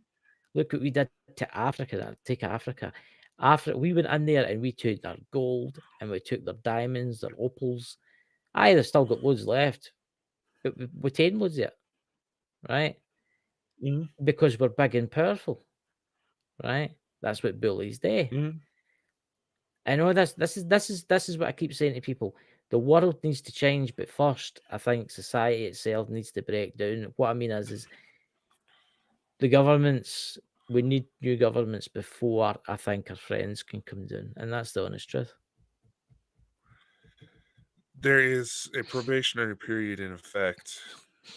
Look what we did to Africa. Take Africa. Africa, we went in there and we took their gold and we took their diamonds, their opals. Aye, they've still got loads left, but we taken loads of it, right? Mhm. Because we're big and powerful, right? That's what bullies do. Mhm. I know this is what I keep saying to people. The world needs to change, but first, I think society itself needs to break down. What I mean is the governments. We need new governments before I think our friends can come down, and that's the honest truth. There is a probationary period in effect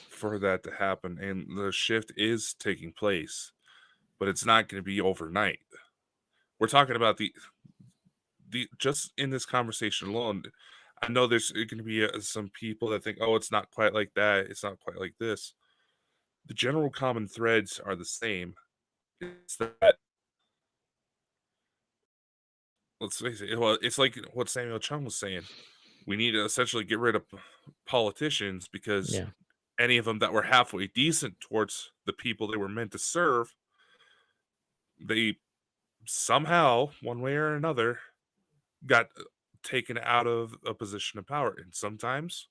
for that to happen, and the shift is taking place, but it's not going to be overnight. We're talking about the just in this conversation alone. I know there's going to be some people that think, "Oh, it's not quite like that. It's not quite like this." The general common threads are the same. It's that, let's face it. Well, it's like what Samuel Chung was saying. We need to essentially get rid of politicians because Yeah. any of them that were halfway decent towards the people they were meant to serve, they somehow, one way or another, got taken out of a position of power. And sometimes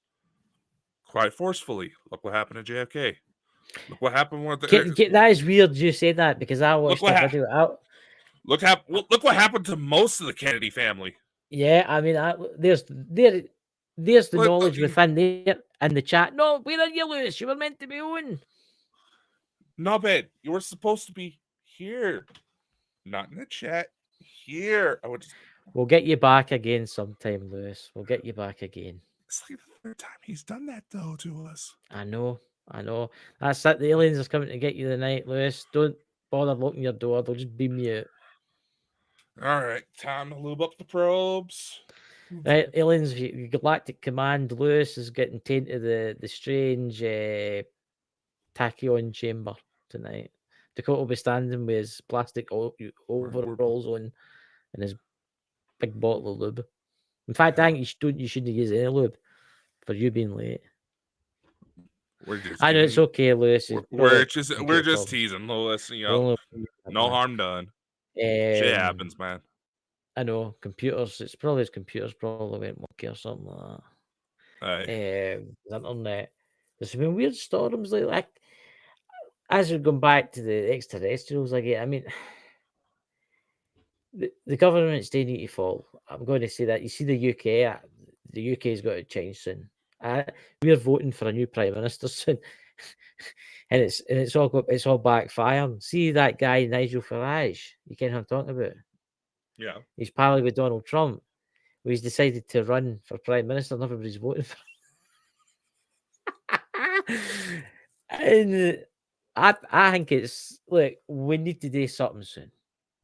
quite forcefully. Look what happened to JFK. Look what happened with That is weird you say that because I look watched what a video out. look what happened to most of the Kennedy family. Yeah, I mean, there's the Look, knowledge within there in the chat. No, where are you, Lewis? You were meant to be on. not bad. You were supposed to be here, not in the chat. Here, I would just. We'll get you back again sometime, Lewis. We'll get you back again. It's like the third time he's done that though to us. I know, I know. That's it. The aliens are coming to get you tonight, Lewis. Don't bother locking your door. They'll just beam you out. All right, time to lube up the probes. Right, aliens, Galactic Command. Lewis is getting tainted the strange tachyon chamber tonight. Dakota will be standing with his plastic We're overalls on and his big bottle of lube. In fact, I think you shouldn't use any lube for you being late. we're just I know it's giving. okay, Lewis. We're just teasing, Lewis. You know, We're only no harm done. Shit happens, man. I know computers. It's probably his computers probably went monkey or something like Aye. that. The internet. There's been weird storms like as we're going back to the extraterrestrials again. I mean, the governments do need to fall. I'm going to say that. You see the UK. The UK's got to change soon. We're voting for a new prime minister soon, and it's all backfiring. See that guy Nigel Farage? You can who I'm talking about. Yeah. He's pally with Donald Trump. He's decided to run for prime minister, and everybody's voting for him. And I think it's look, we need to do something soon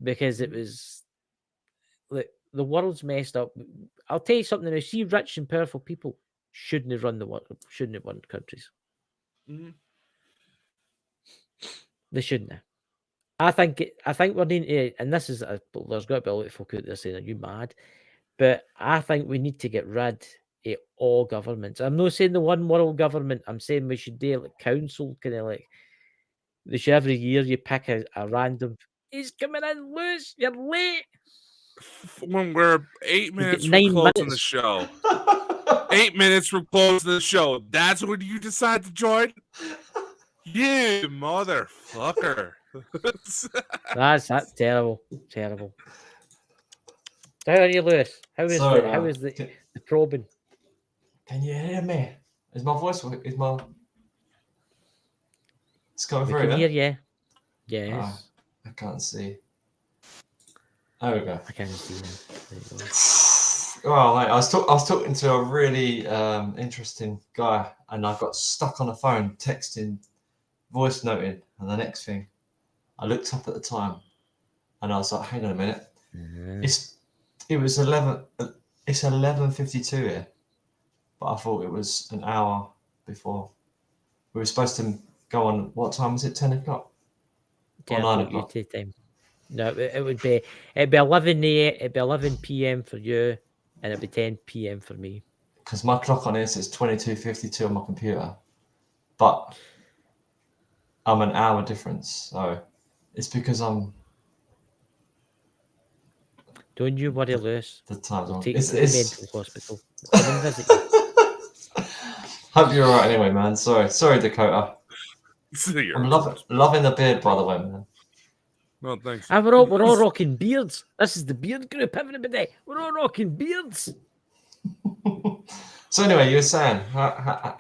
because it was look, the world's messed up. I'll tell you something now. See, rich and powerful people shouldn't have run the world, shouldn't have run countries. Mhm. They shouldn't have. I think we need to, and this is there's got to be a lot of folk out there saying, "Are you mad?" But I think we need to get rid of all governments. I'm not saying the one world government. I'm saying we should do like council, kind of like they should every year you pick a random. He's coming in loose. You're late. When we're 8 You get minutes from 9 closing the minutes. show. 8 minutes from closing the show. That's when you decide to join? You motherfucker. That's terrible. Terrible. How are you, Lewis? How is Sorry, how man. is the probing? Can you hear me? Is my voice? Is my? It's coming We through. can Yeah? hear you. Yes. I can't see. There we go. I can't see you. There you go. Well, mate, I was talking to a really interesting guy, and I got stuck on the phone texting, voice noting, and the next thing, I looked up at the time, and I was like, "Hang on a minute, it was 11. It's 11:52 here, but I thought it was an hour before. We were supposed to go on. What time was it? 10 o'clock. 10 9 o'clock UK time. No, it would be 11 a.m. It'd be 11 p.m. for you, and it'd be 10 p.m. for me. Because my clock on here says 22:52 on my computer, but I'm an hour difference, so it's because I'm. Don't you worry, Lewis. The time's We'll on. take you to the mental hospital. We'll come and visit you. Hope you're alright anyway, man. Sorry, Dakota. You're I'm loving the beard, by the way, man. No, thanks. And we're all rocking beards. This is the beard group, everybody. We're all rocking beards. So anyway, you were saying,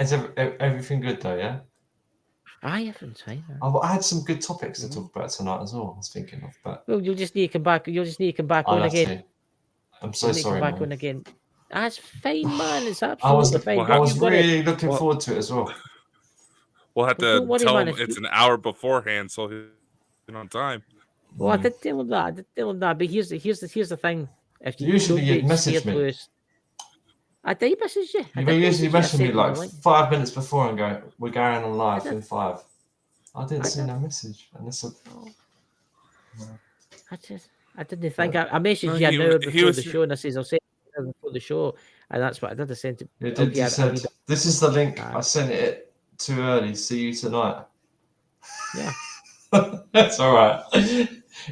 is everything good though? Yeah. Aye, everything's fine. I had some good topics to talk about tonight as well. I was thinking of, but well, you'll just need to come back. You'll just need to come back on again. I'm so sorry, back man. on again. That's fine, man. It's I absolutely was fine. I was really looking forward to it as well. We'll have to worry, tell man, him it's an hour beforehand, so he's on time. Well, I did tell him that. But here's the thing. If you usually you'd message me. Lewis, I did message you. You usually message me like 5 minutes before and go, "We're going on live in 5." I didn't see no message, and this. I didn't think I messaged you an hour before the show, and I says I'll send it before the show, and that's what I did. I sent it. You said, "This is the link. I sent it too early. See you tonight." Yeah, that's all right.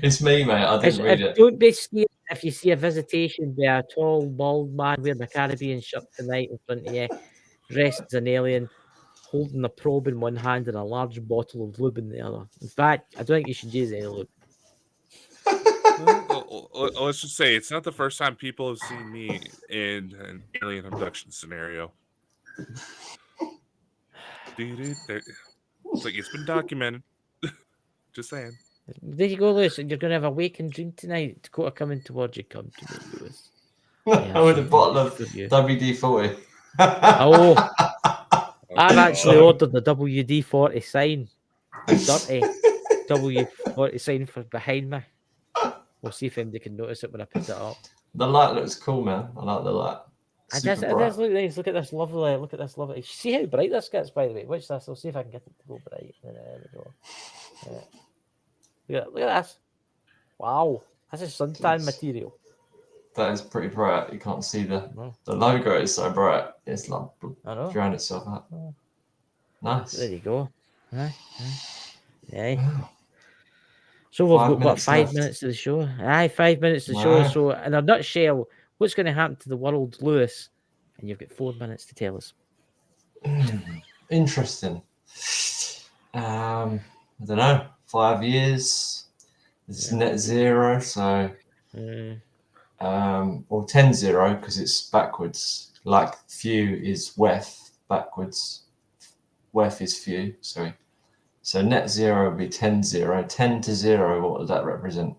It's me, mate. I didn't read it. Don't be scared if you see a visitation by a tall, bald man wearing a Caribbean shirt tonight in front of you, dressed as an alien, holding a probe in one hand and a large bottle of lube in the other. In fact, I don't think you should use any lube. Let's just say it's not the first time people have seen me in an alien abduction scenario. It's like it's been documented. Just saying. There you go, Lewis. You're going to have a wake and dream tonight. Dakota coming towards you. Come to me, Lewis. With a bottle of WD-40. Oh, I've actually ordered the WD-40 sign. Dirty WD-40 sign for behind me. We'll see if anybody can notice it when I put it up. The light looks cool, man. I like the light. It does look nice. Look at this lovely. See how bright this gets, by the way. Watch this. I'll see if I can get it to go bright. There we go. Look at this. Wow. That's a suntan material. That is pretty bright. You can't see the logo is so bright. It's like drowned itself out. Nice. There you go. Yeah. So we've 5 got what, minutes 5 left. minutes of the show? Aye, 5 minutes of the show. Wow. So in a nutshell, what's going to happen to the world, Lewis? And you've got 4 minutes to tell us. Interesting. I don't know. 5 years. It's Yeah. net zero, so or 10-0 because it's backwards. Like few is wef backwards. Wef is few. Sorry. So net zero would be 10-0. 10-0. What does that represent?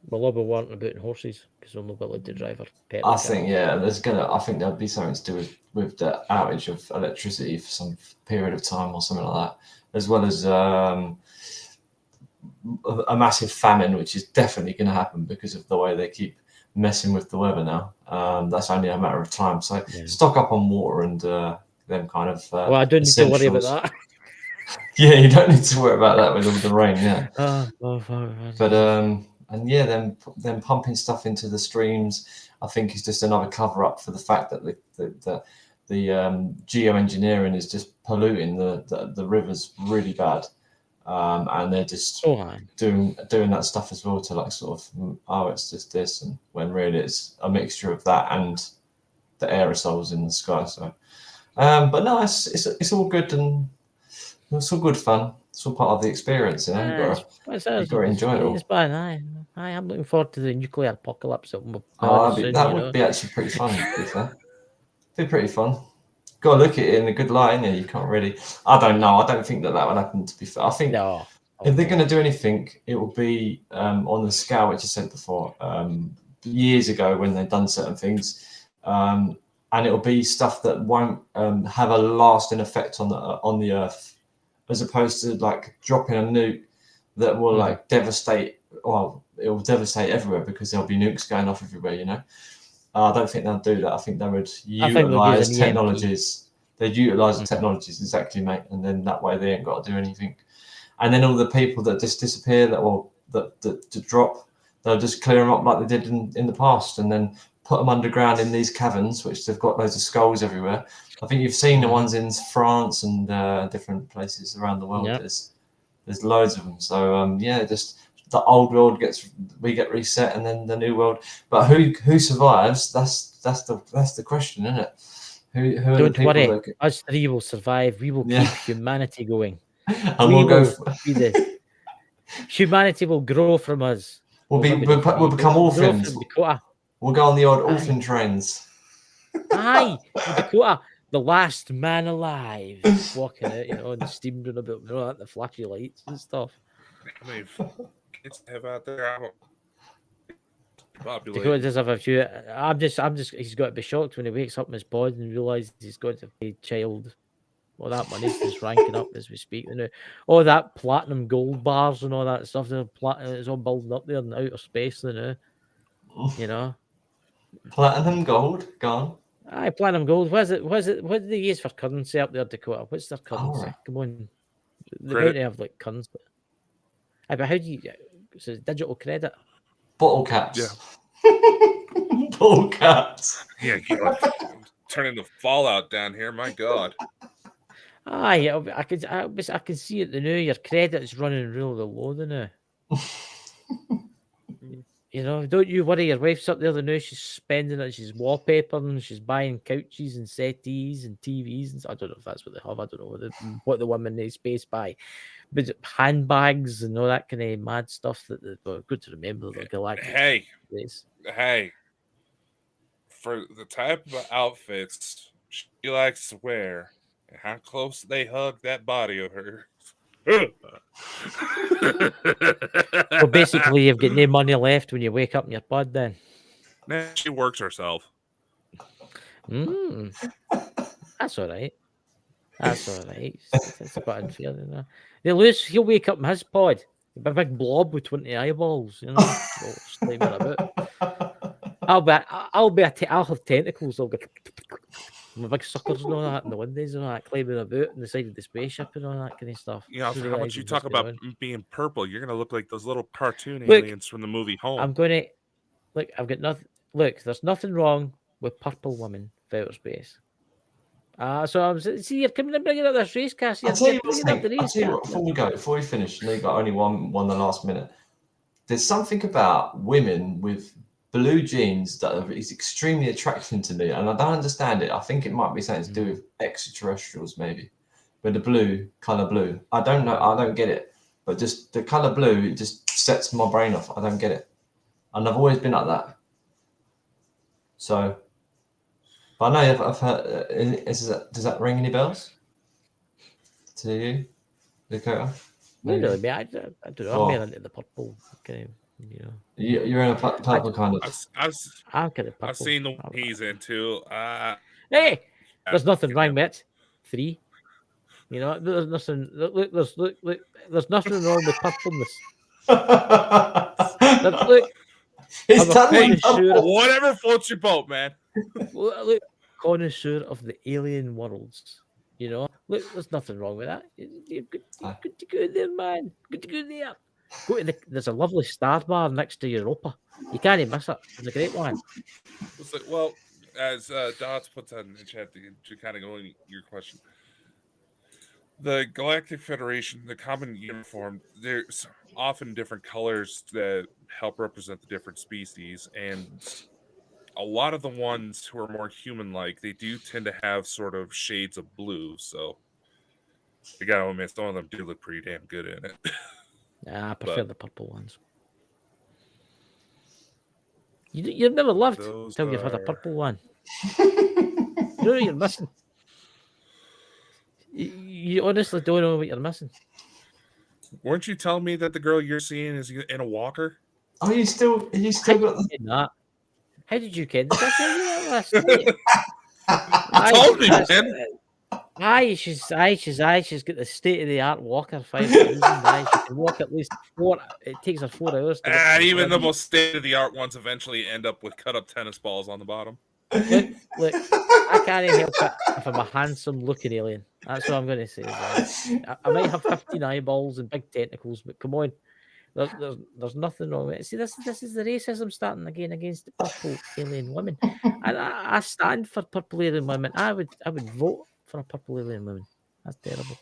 We'll all be wanting about horses because we'll not be allowed to drive our pet. I think I think there'll be something to do with the outage of electricity for some period of time or something like that, as well as a massive famine, which is definitely going to happen because of the way they keep messing with the weather now. That's only a matter of time. So stock up on water and them kind of. Well, I don't need to worry about that. Yeah, you don't need to worry about that with all the rain. Yeah. But and yeah, then pumping stuff into the streams, I think is just another cover up for the fact that the geoengineering is just polluting the rivers really bad, and they're just doing that stuff as well to like sort of it's just this, and when really it's a mixture of that and the aerosols in the sky. So, but no, it's all good and it's all good fun. It's all part of the experience, you know. You've got to enjoy it all. It's fine. I'm looking forward to the nuclear apocalypse. That would be actually pretty fun. To be fair, be pretty fun. Got to look at it in a good light, innit? You can't really. I don't know. I don't think that would happen. To be fair, I think if they're going to do anything, it will be on the scale which I said before, years ago when they've done certain things, and it'll be stuff that won't have a lasting effect on the Earth, as opposed to like dropping a nuke that will like devastate. Well, it will devastate everywhere because there'll be nukes going off everywhere. You know, I don't think they'll do that. I think they would utilize technologies. They'd utilize the technologies exactly, mate, and then that way they ain't got to do anything. And then all the people that just disappear, that drop, they'll just clear them up like they did in the past, and then put them underground in these caverns, which they've got loads of skulls everywhere. I think you've seen the ones in France and different places around the world. Yep. There's loads of them. So just the old world we get reset, and then the new world. But who survives? That's the question, isn't it? Who Don't are the people worry. Us three will survive. We will keep humanity going. And humanity will grow from us. We'll become orphans. We'll go on the odd orphan trains. Aye, Dakota, the last man alive, walking out, and steamed in a bit, the flashy lights and stuff. I mean, kids have out there. Dakota does have a few. I'm just. He's got to be shocked when he wakes up in his pod and realizes he's got to pay child. Well, that money's just ranking up as we speak. All that platinum gold bars and all that stuff. It's all building up there in outer space. Platinum gold gone. Aye, platinum gold. What do they use for currency up there, Dakota? What's their currency? Right. Come on. They might have like currency. But how do you? So digital credit. Bottle caps. Yeah. Bottle caps. Yeah, turning the Fallout down here. My God. Aye, I can see it. Your credit is running really low now. Don't you worry. Your wife's up there. She's spending it. She's wallpapering. She's buying couches and settees and TVs. And I don't know if that's what they have. I don't know what the women in space buy, but handbags and all that kind of mad stuff. Good to remember. The galactic. Hey. For the type of outfits she likes to wear and how close they hug that body of hers. Well, basically, you've got no money left when you wake up in your bed. Then she works herself. That's all right. It's a bit unfair. He'll wake up in his pod. A big blob with 20 eyeballs. I'll have tentacles. I'll get my big suckers and all that, and the windows and all that, climbing about on the side of the spaceship and all that kind of stuff. For how much you talk about being purple, you're gonna look like those little cartoon aliens from the movie Home. I'm gonna I've got nothing. Look, there's nothing wrong with purple women for outer space. So I'm see you're coming and bringing up this race cast. I'll tell you what, Bringing up the Snake. I'll race tell you what, cast. before we finish, I know you got only one the last minute. There's something about women with blue jeans that is extremely attracting to me, and I don't understand it. I think it might be something to do with extraterrestrials, maybe. But the blue, color blue, I don't know. I don't get it. But just the color blue, it just sets my brain off. I don't get it, and I've always been like that. So, but I know I've heard. Does that ring any bells to you, Dakota? Not really, mate. I don't know. I'm more into the purple kind of, you know. You're in a purple kind of. I'm kind of purple. I've seen the one he's into. Hey, there's nothing wrong with it. 3. You know, there's nothing. Look, there's nothing wrong with purpleness. Look, It's I'm a connoisseur. Whatever floats your boat, man. Look, connoisseur of the alien worlds. You know, look, there's nothing wrong with that. You're good to go there, man. Good to go there. There's a lovely star bar next to Europa. You can't miss it. It's a great one. It's like, well, as Dots puts that in the chat to kind of go in your question. The Galactic Federation, the common uniform, there's often different colors that help represent the different species, and a lot of the ones who are more human-like, they do tend to have sort of shades of blue, so you gotta admit, some of them do look pretty damn good in it. I prefer the purple ones. You've never loved until you've had a purple one. You know what you're missing. You honestly don't know what you're missing. Weren't you telling me that the girl you're seeing is in a walker? Are you still got that? How did you kid? Did I tell you that last night? I told me, man. She's got the state of the art walker. 5,000. She can walk at least 4. It takes her 4 hours. Even the most state of the art ones eventually end up with cut up tennis balls on the bottom. Look, I can't help it if I'm a handsome looking alien. That's what I'm going to say. I might have 15 eyeballs and big tentacles, but come on, there's nothing wrong with it. See, this is the racism starting again against the purple alien women, and I stand for purple alien women. I would vote for a purple alien woman. That's terrible.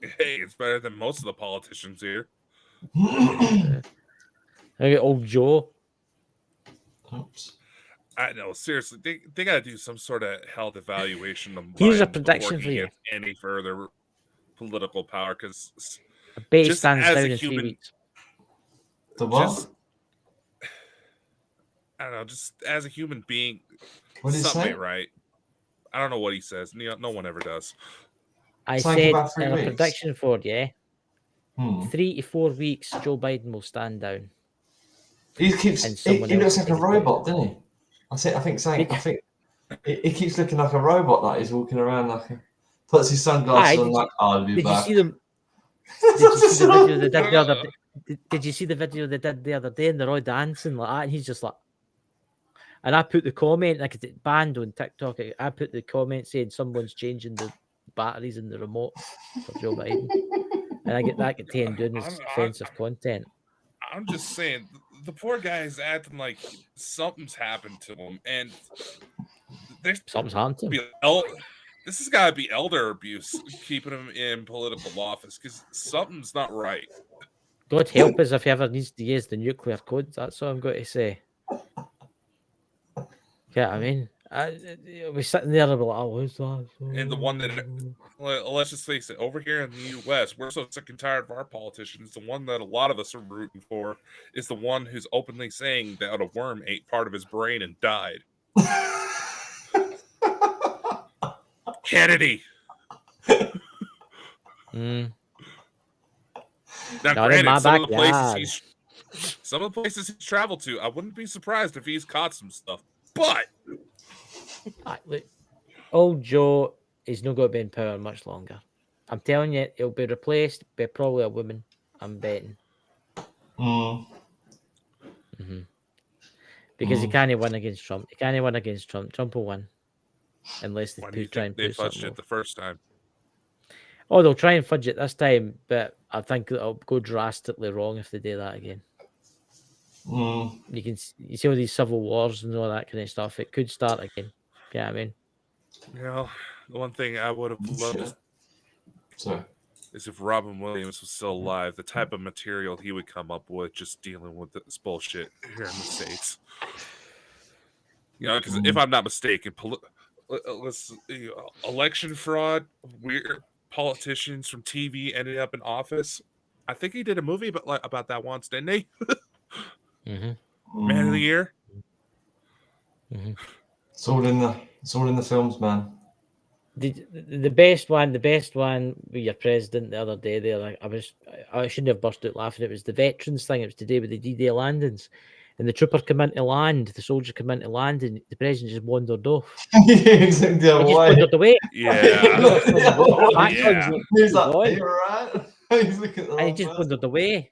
Hey, it's better than most of the politicians here. I get old Joe. Oops. I know, seriously, they got to do some sort of health evaluation. Here's a prediction for you. Any further political power, because I bet he stands down in 3 weeks. The what? I don't know, just as a human being, something ain't right. I don't know what he says. No one ever does. I said in a prediction for you, 3 to 4 weeks, Joe Biden will stand down. He looks like a robot, doesn't he? I think he keeps looking like a robot. Like he's walking around puts his sunglasses on. Like, I'll be back. Did you see the video they did the other day? Did you see the video they did the other day? And they're all dancing like that, and he's just like. And I put the comment, like it's banned on TikTok. I put the comment saying someone's changing the batteries in the remote for Joe Biden, and I get that taken down as offensive content. I'm just saying, the poor guy is acting like something's happened to him, and something's happened to him. This has got to be elder abuse keeping him in political office, because something's not right. God help us if he ever needs to use the nuclear codes. That's all I'm going to say. Yeah, I mean, we're sitting there and we're like, oh, who's that? And the one that, let's just face it, over here in the U.S., we're so sick and tired of our politicians. The one that a lot of us are rooting for is the one who's openly saying that a worm ate part of his brain and died. Kennedy. Now, granted, some of the places he's traveled to, I wouldn't be surprised if he's caught some stuff. But look, old Joe is not going to be in power much longer. I'm telling you, he'll be replaced by probably a woman. I'm betting. Because he can't win against Trump. He can't win against Trump. Trump will win unless they try and they fudged it the first time. Oh, they'll try and fudge it this time, but I think it'll go drastically wrong if they do that again. You see all these civil wars and all that kind of stuff. It could start again. Yeah, I mean, The one thing I would have loved Sorry. is if Robin Williams was still alive, the type of material he would come up with just dealing with this bullshit here in the States. Because if I'm not mistaken, election fraud, weird politicians from TV ended up in office. I think he did a movie about that once, didn't he? Man of the Year. It's all in the films, man. The best one with your president the other day there, like I shouldn't have burst out laughing. It was the veterans thing. It was today with the D-Day landings. And the trooper come into land, the soldier come into land, and the president just wandered off. Exactly the other He just way. wandered away. Yeah. He's like, are you alright? He's looking at the And he wrong just person. wandered away.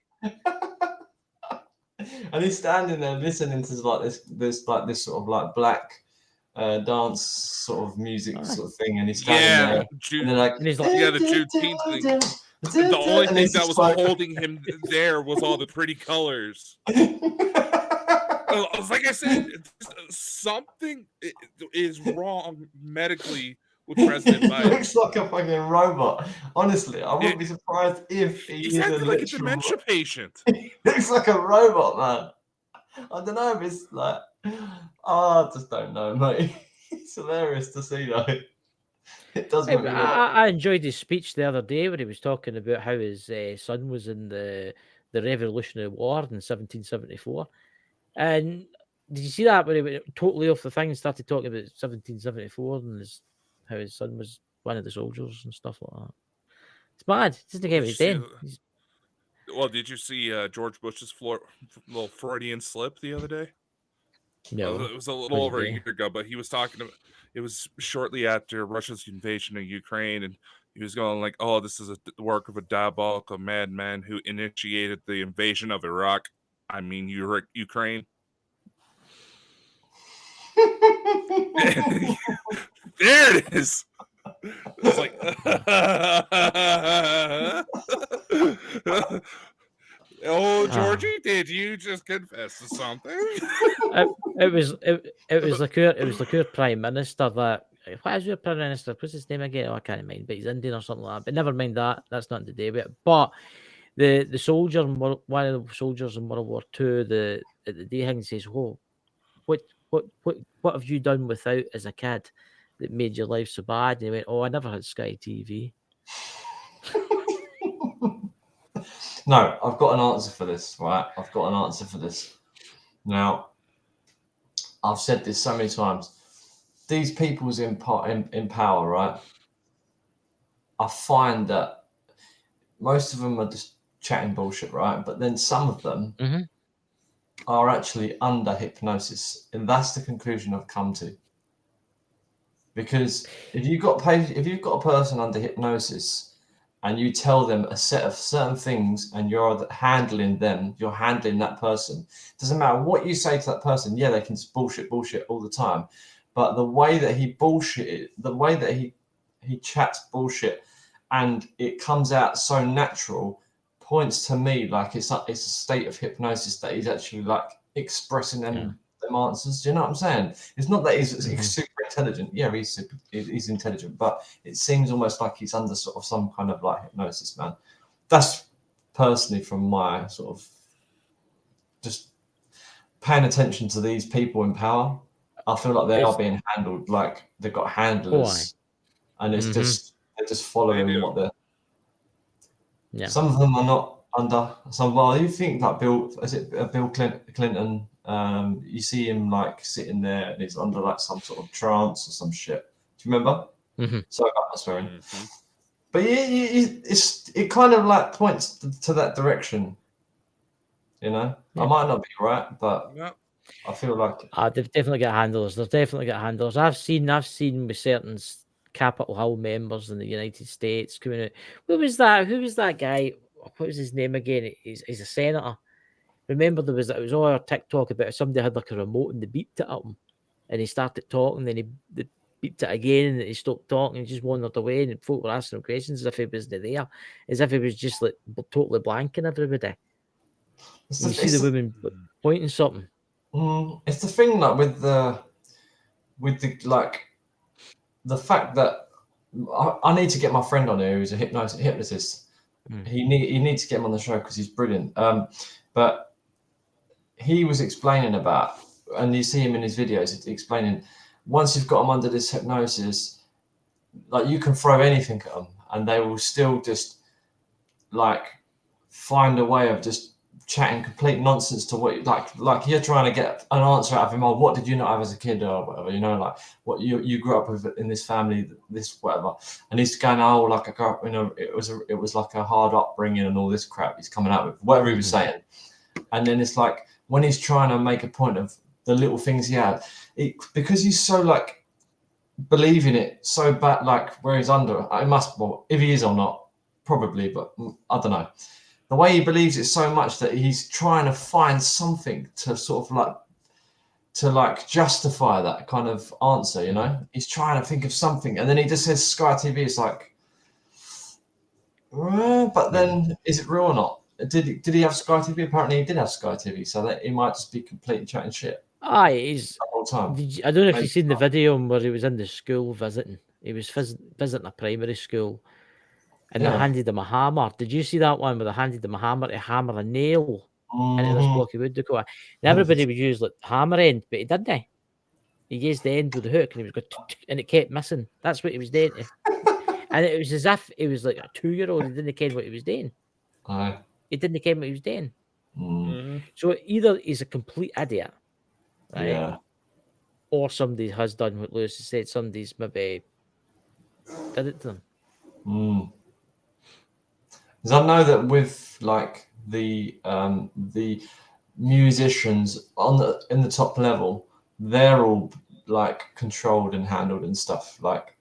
And he's standing there listening to like this sort of like black dance sort of music sort of thing, and he's standing there, and they're like, and he's like, the Juneteenth thing. The only thing that was holding him there was all the pretty colors. Like I said, something is wrong medically with President Biden. He looks like a fucking robot. Honestly, I wouldn't be surprised if he's acting like a dementia patient. He looks like a robot, man. I don't know if it's like, I just don't know, mate. It's hilarious to see, though. It does make me laugh. I enjoyed his speech the other day where he was talking about how his son was in the Revolutionary War in 1774. And did you see that when he went totally off the thing and started talking about 1774 and how his son was one of the soldiers and stuff like that? It's mad. It's just the game he's doing. Well, did you see George Bush's little Freudian slip the other day? No. It was a little over a year ago, but he was talking about, it was shortly after Russia's invasion of Ukraine, and he was going like, oh, this is the work of a diabolical madman who initiated the invasion of Iraq. I mean, Ukraine. There it is. It's like, oh, Georgie, did you just confess to something? It was like our prime minister that. What is your prime minister? What's his name again? Oh, I can't mind, but he's Indian or something like that. But never mind that. That's nothing to do with it. But the soldier, one of the soldiers in World War II, at the day thing says, "Oh, what have you done without as a kid that made your life so bad?" And he went, "Oh, I never had Sky TV." No, I've got an answer for this, right? I've got an answer for this. Now, I've said this so many times. These people's in power, right? I find that most of them are just chatting bullshit, right? But then some of them are actually under hypnosis, and that's the conclusion I've come to. Because if you've got a person under hypnosis and you tell them a set of certain things and you're handling them, you're handling that person, doesn't matter what you say to that person. Yeah, they can just bullshit all the time, but the way that he bullshitted, the way that he chats bullshit, and it comes out so natural, points to me like it's a state of hypnosis that he's actually like expressing them answers. Do you know what I'm saying? It's not that he's super intelligent. Yeah, he's intelligent, but it seems almost like he's under sort of some kind of like hypnosis, man. That's personally from my sort of just paying attention to these people in power. I feel like they are being handled like they've got handlers, and it's just they're just following what they're. Yeah. Some of them are not under some. Well, you think like Bill Clinton? You see him like sitting there and he's under like some sort of trance or some shit. Do you remember? Sorry about that swearing. But it kind of like points to that direction. You know, I might not be right, but I feel like they've definitely got handlers. They've definitely got handlers. I've seen with certain Capitol Hill members in the United States coming out. Who was that guy? What was his name again? He's a senator. Remember, it was all our TikTok about somebody had like a remote and they beeped it at him, and he started talking. Then they beeped it again, and he stopped talking. And he just wandered away, and folk were asking him questions as if he wasn't there, as if he was just like totally blanking everybody. You see the woman pointing something. It's the thing like with the like the fact that I need to get my friend on here who's a hypnotist. He needs to get him on the show because he's brilliant. But he was explaining about, and you see him in his videos explaining, once you've got them under this hypnosis, like you can throw anything at them and they will still just like find a way of just chatting complete nonsense to what like you're trying to get an answer out of him. Oh, what did you not have as a kid or whatever, you know, like what you grew up with in this family, this whatever. And he's going, oh, like I grew up, you know, it was like a hard upbringing and all this crap he's coming out with, whatever he was saying. And then it's like when he's trying to make a point of the little things he had, because he's so like believing it so bad, like where he's under, I must, well, if he is or not, probably, but I don't know. The way he believes it so much that he's trying to find something to sort of like justify that kind of answer, you know? He's trying to think of something, and then he just says Sky TV. It's like, but then is it real or not? Did he have Sky TV? Apparently he did have Sky TV, so that he might just be completely chatting shit. He's the whole time. I don't know if you've seen the video where he was in the school visiting. He was visiting a primary school, and they handed him a hammer. Did you see that one where they handed him a hammer to hammer a nail into this block of wood to go? And everybody would use like the hammer end, but he didn't. He used the end with the hook, and he was going, and it kept missing. That's what he was doing. And it was as if he was like a 2-year-old. He didn't care what he was doing. He didn't care what he was doing. So either he's a complete idiot, right? Yeah. Or somebody has done what Lewis has said. Somebody's maybe did it to them. Because I know that with like the musicians in the top level, they're all like controlled and handled and stuff. Like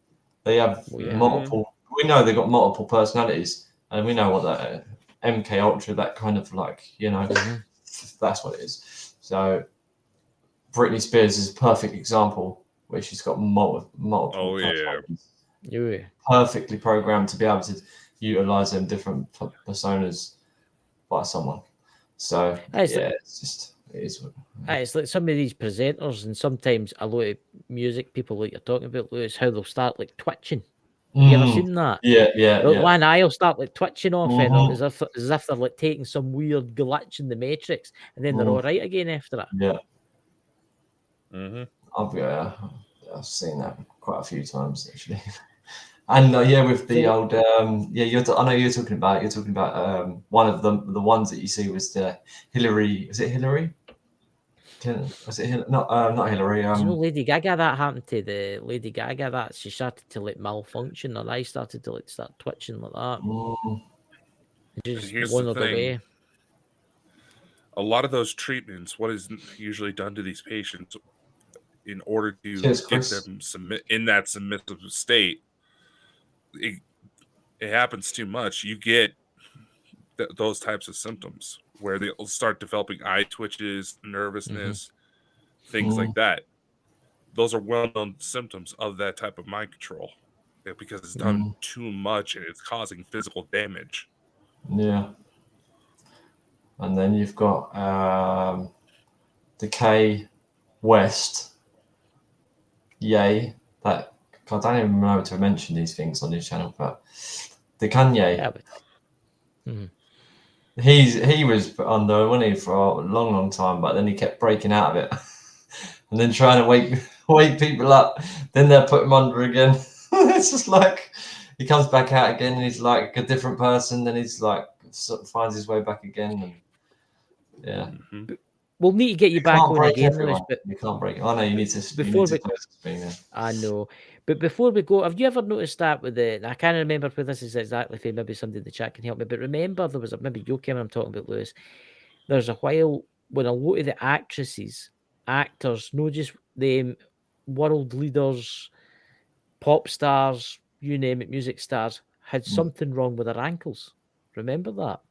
they have multiple. We know they've got multiple personalities, and we know what that MK Ultra, that kind of like, you know, that's what it is. So Britney Spears is a perfect example where she's got multiple personalities. Perfectly programmed to be able to utilize them different personas by someone. So it's like some of these presenters, and sometimes a lot of music people like you're talking about, Lewis, how they'll start like twitching. You ever seen that? One eye will start like twitching off, and as if they're like taking some weird glitch in the Matrix, and then they're all right again after it. I've seen that quite a few times actually. And with the old I know you're talking about one of the ones that you see was the Hillary. Is it Hillary? Was it not Hillary? Do you know Lady Gaga? That happened to the Lady Gaga. That she started to like malfunction, and I started to like start twitching like that. Just wandered away. A lot of those treatments, what is usually done to these patients in order to get them in that submissive state, it happens too much. You get those types of symptoms where they'll start developing eye twitches, nervousness, things like that. Those are well-known symptoms of that type of mind control, because it's done too much and it's causing physical damage. Yeah. And then you've got Decay West. Yay. That I don't even remember to mention these things on this channel, but the Kanye. He was under, wasn't he, for a long time, but then he kept breaking out of it. And then trying to wake people up. Then they'll put him under again. It's just like he comes back out again and he's like a different person. Then he's like sort of finds his way back again. And we'll need to get you back on again, Lewis. But you can't break. I know you need to. I know. But before we go, have you ever noticed that with I can't remember where this is exactly. If maybe somebody in the chat can help me. But remember, there was maybe you came. I'm talking about, Lewis. There's a while when a lot of the actors, not just the world leaders, pop stars, you name it, music stars, had something wrong with their ankles. Remember that?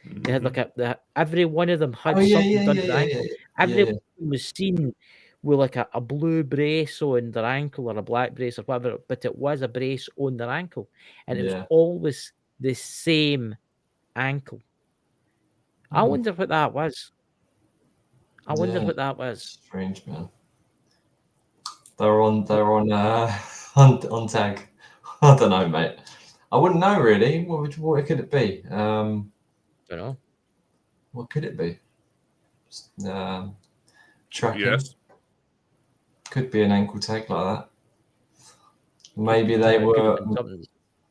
They had like every one of them had something done to their ankle. Everyone was seen with like a blue brace on their ankle or a black brace or whatever, but it was a brace on their ankle, and it was always the same ankle. I wonder what that was. Strange, man. They're on tag. I don't know, mate. I wouldn't know really. What could it be? Don't know. What could it be? Tracking. Yes. Could be an ankle tag like that. Maybe Could they have were. been something.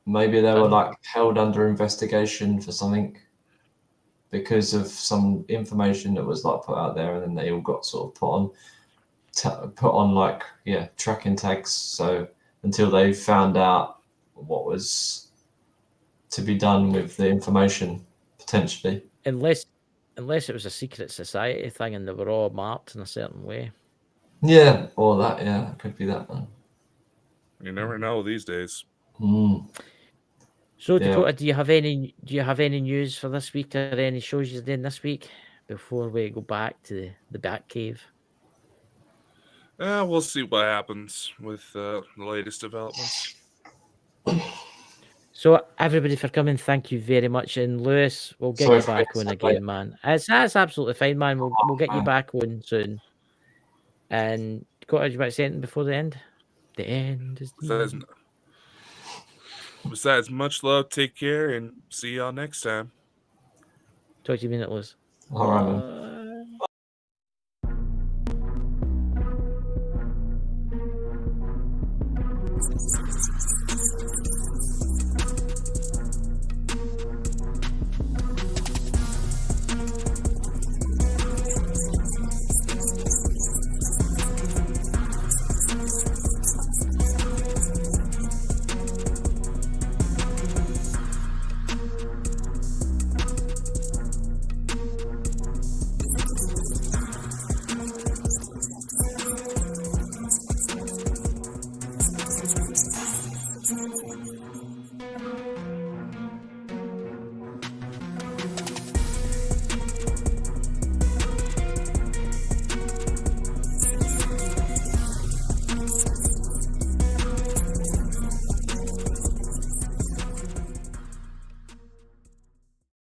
Maybe they were Done. like held under investigation for something because of some information that was like put out there, and then they all got sort of put on like tracking tags. So until they found out what was to be done with the information, potentially. Unless it was a secret society thing and they were all marked in a certain way. Yeah, or that. Yeah, it could be that one. You never know these days. So Yeah. Dakota, do you have any news for this week or any shows you're doing this week before we go back to the Bat Cave? We'll see what happens with the latest developments. So everybody for coming, thank you very much. And Lewis, we'll get Sorry you for back being on so again, late. man. That's absolutely fine, man. We'll get you man. back on soon. And Dakota, do you want to say anything before the end? The end is the end. Besides, much love, take care, and see y'all next time. Talk to you in a minute, Lewis. All right, man.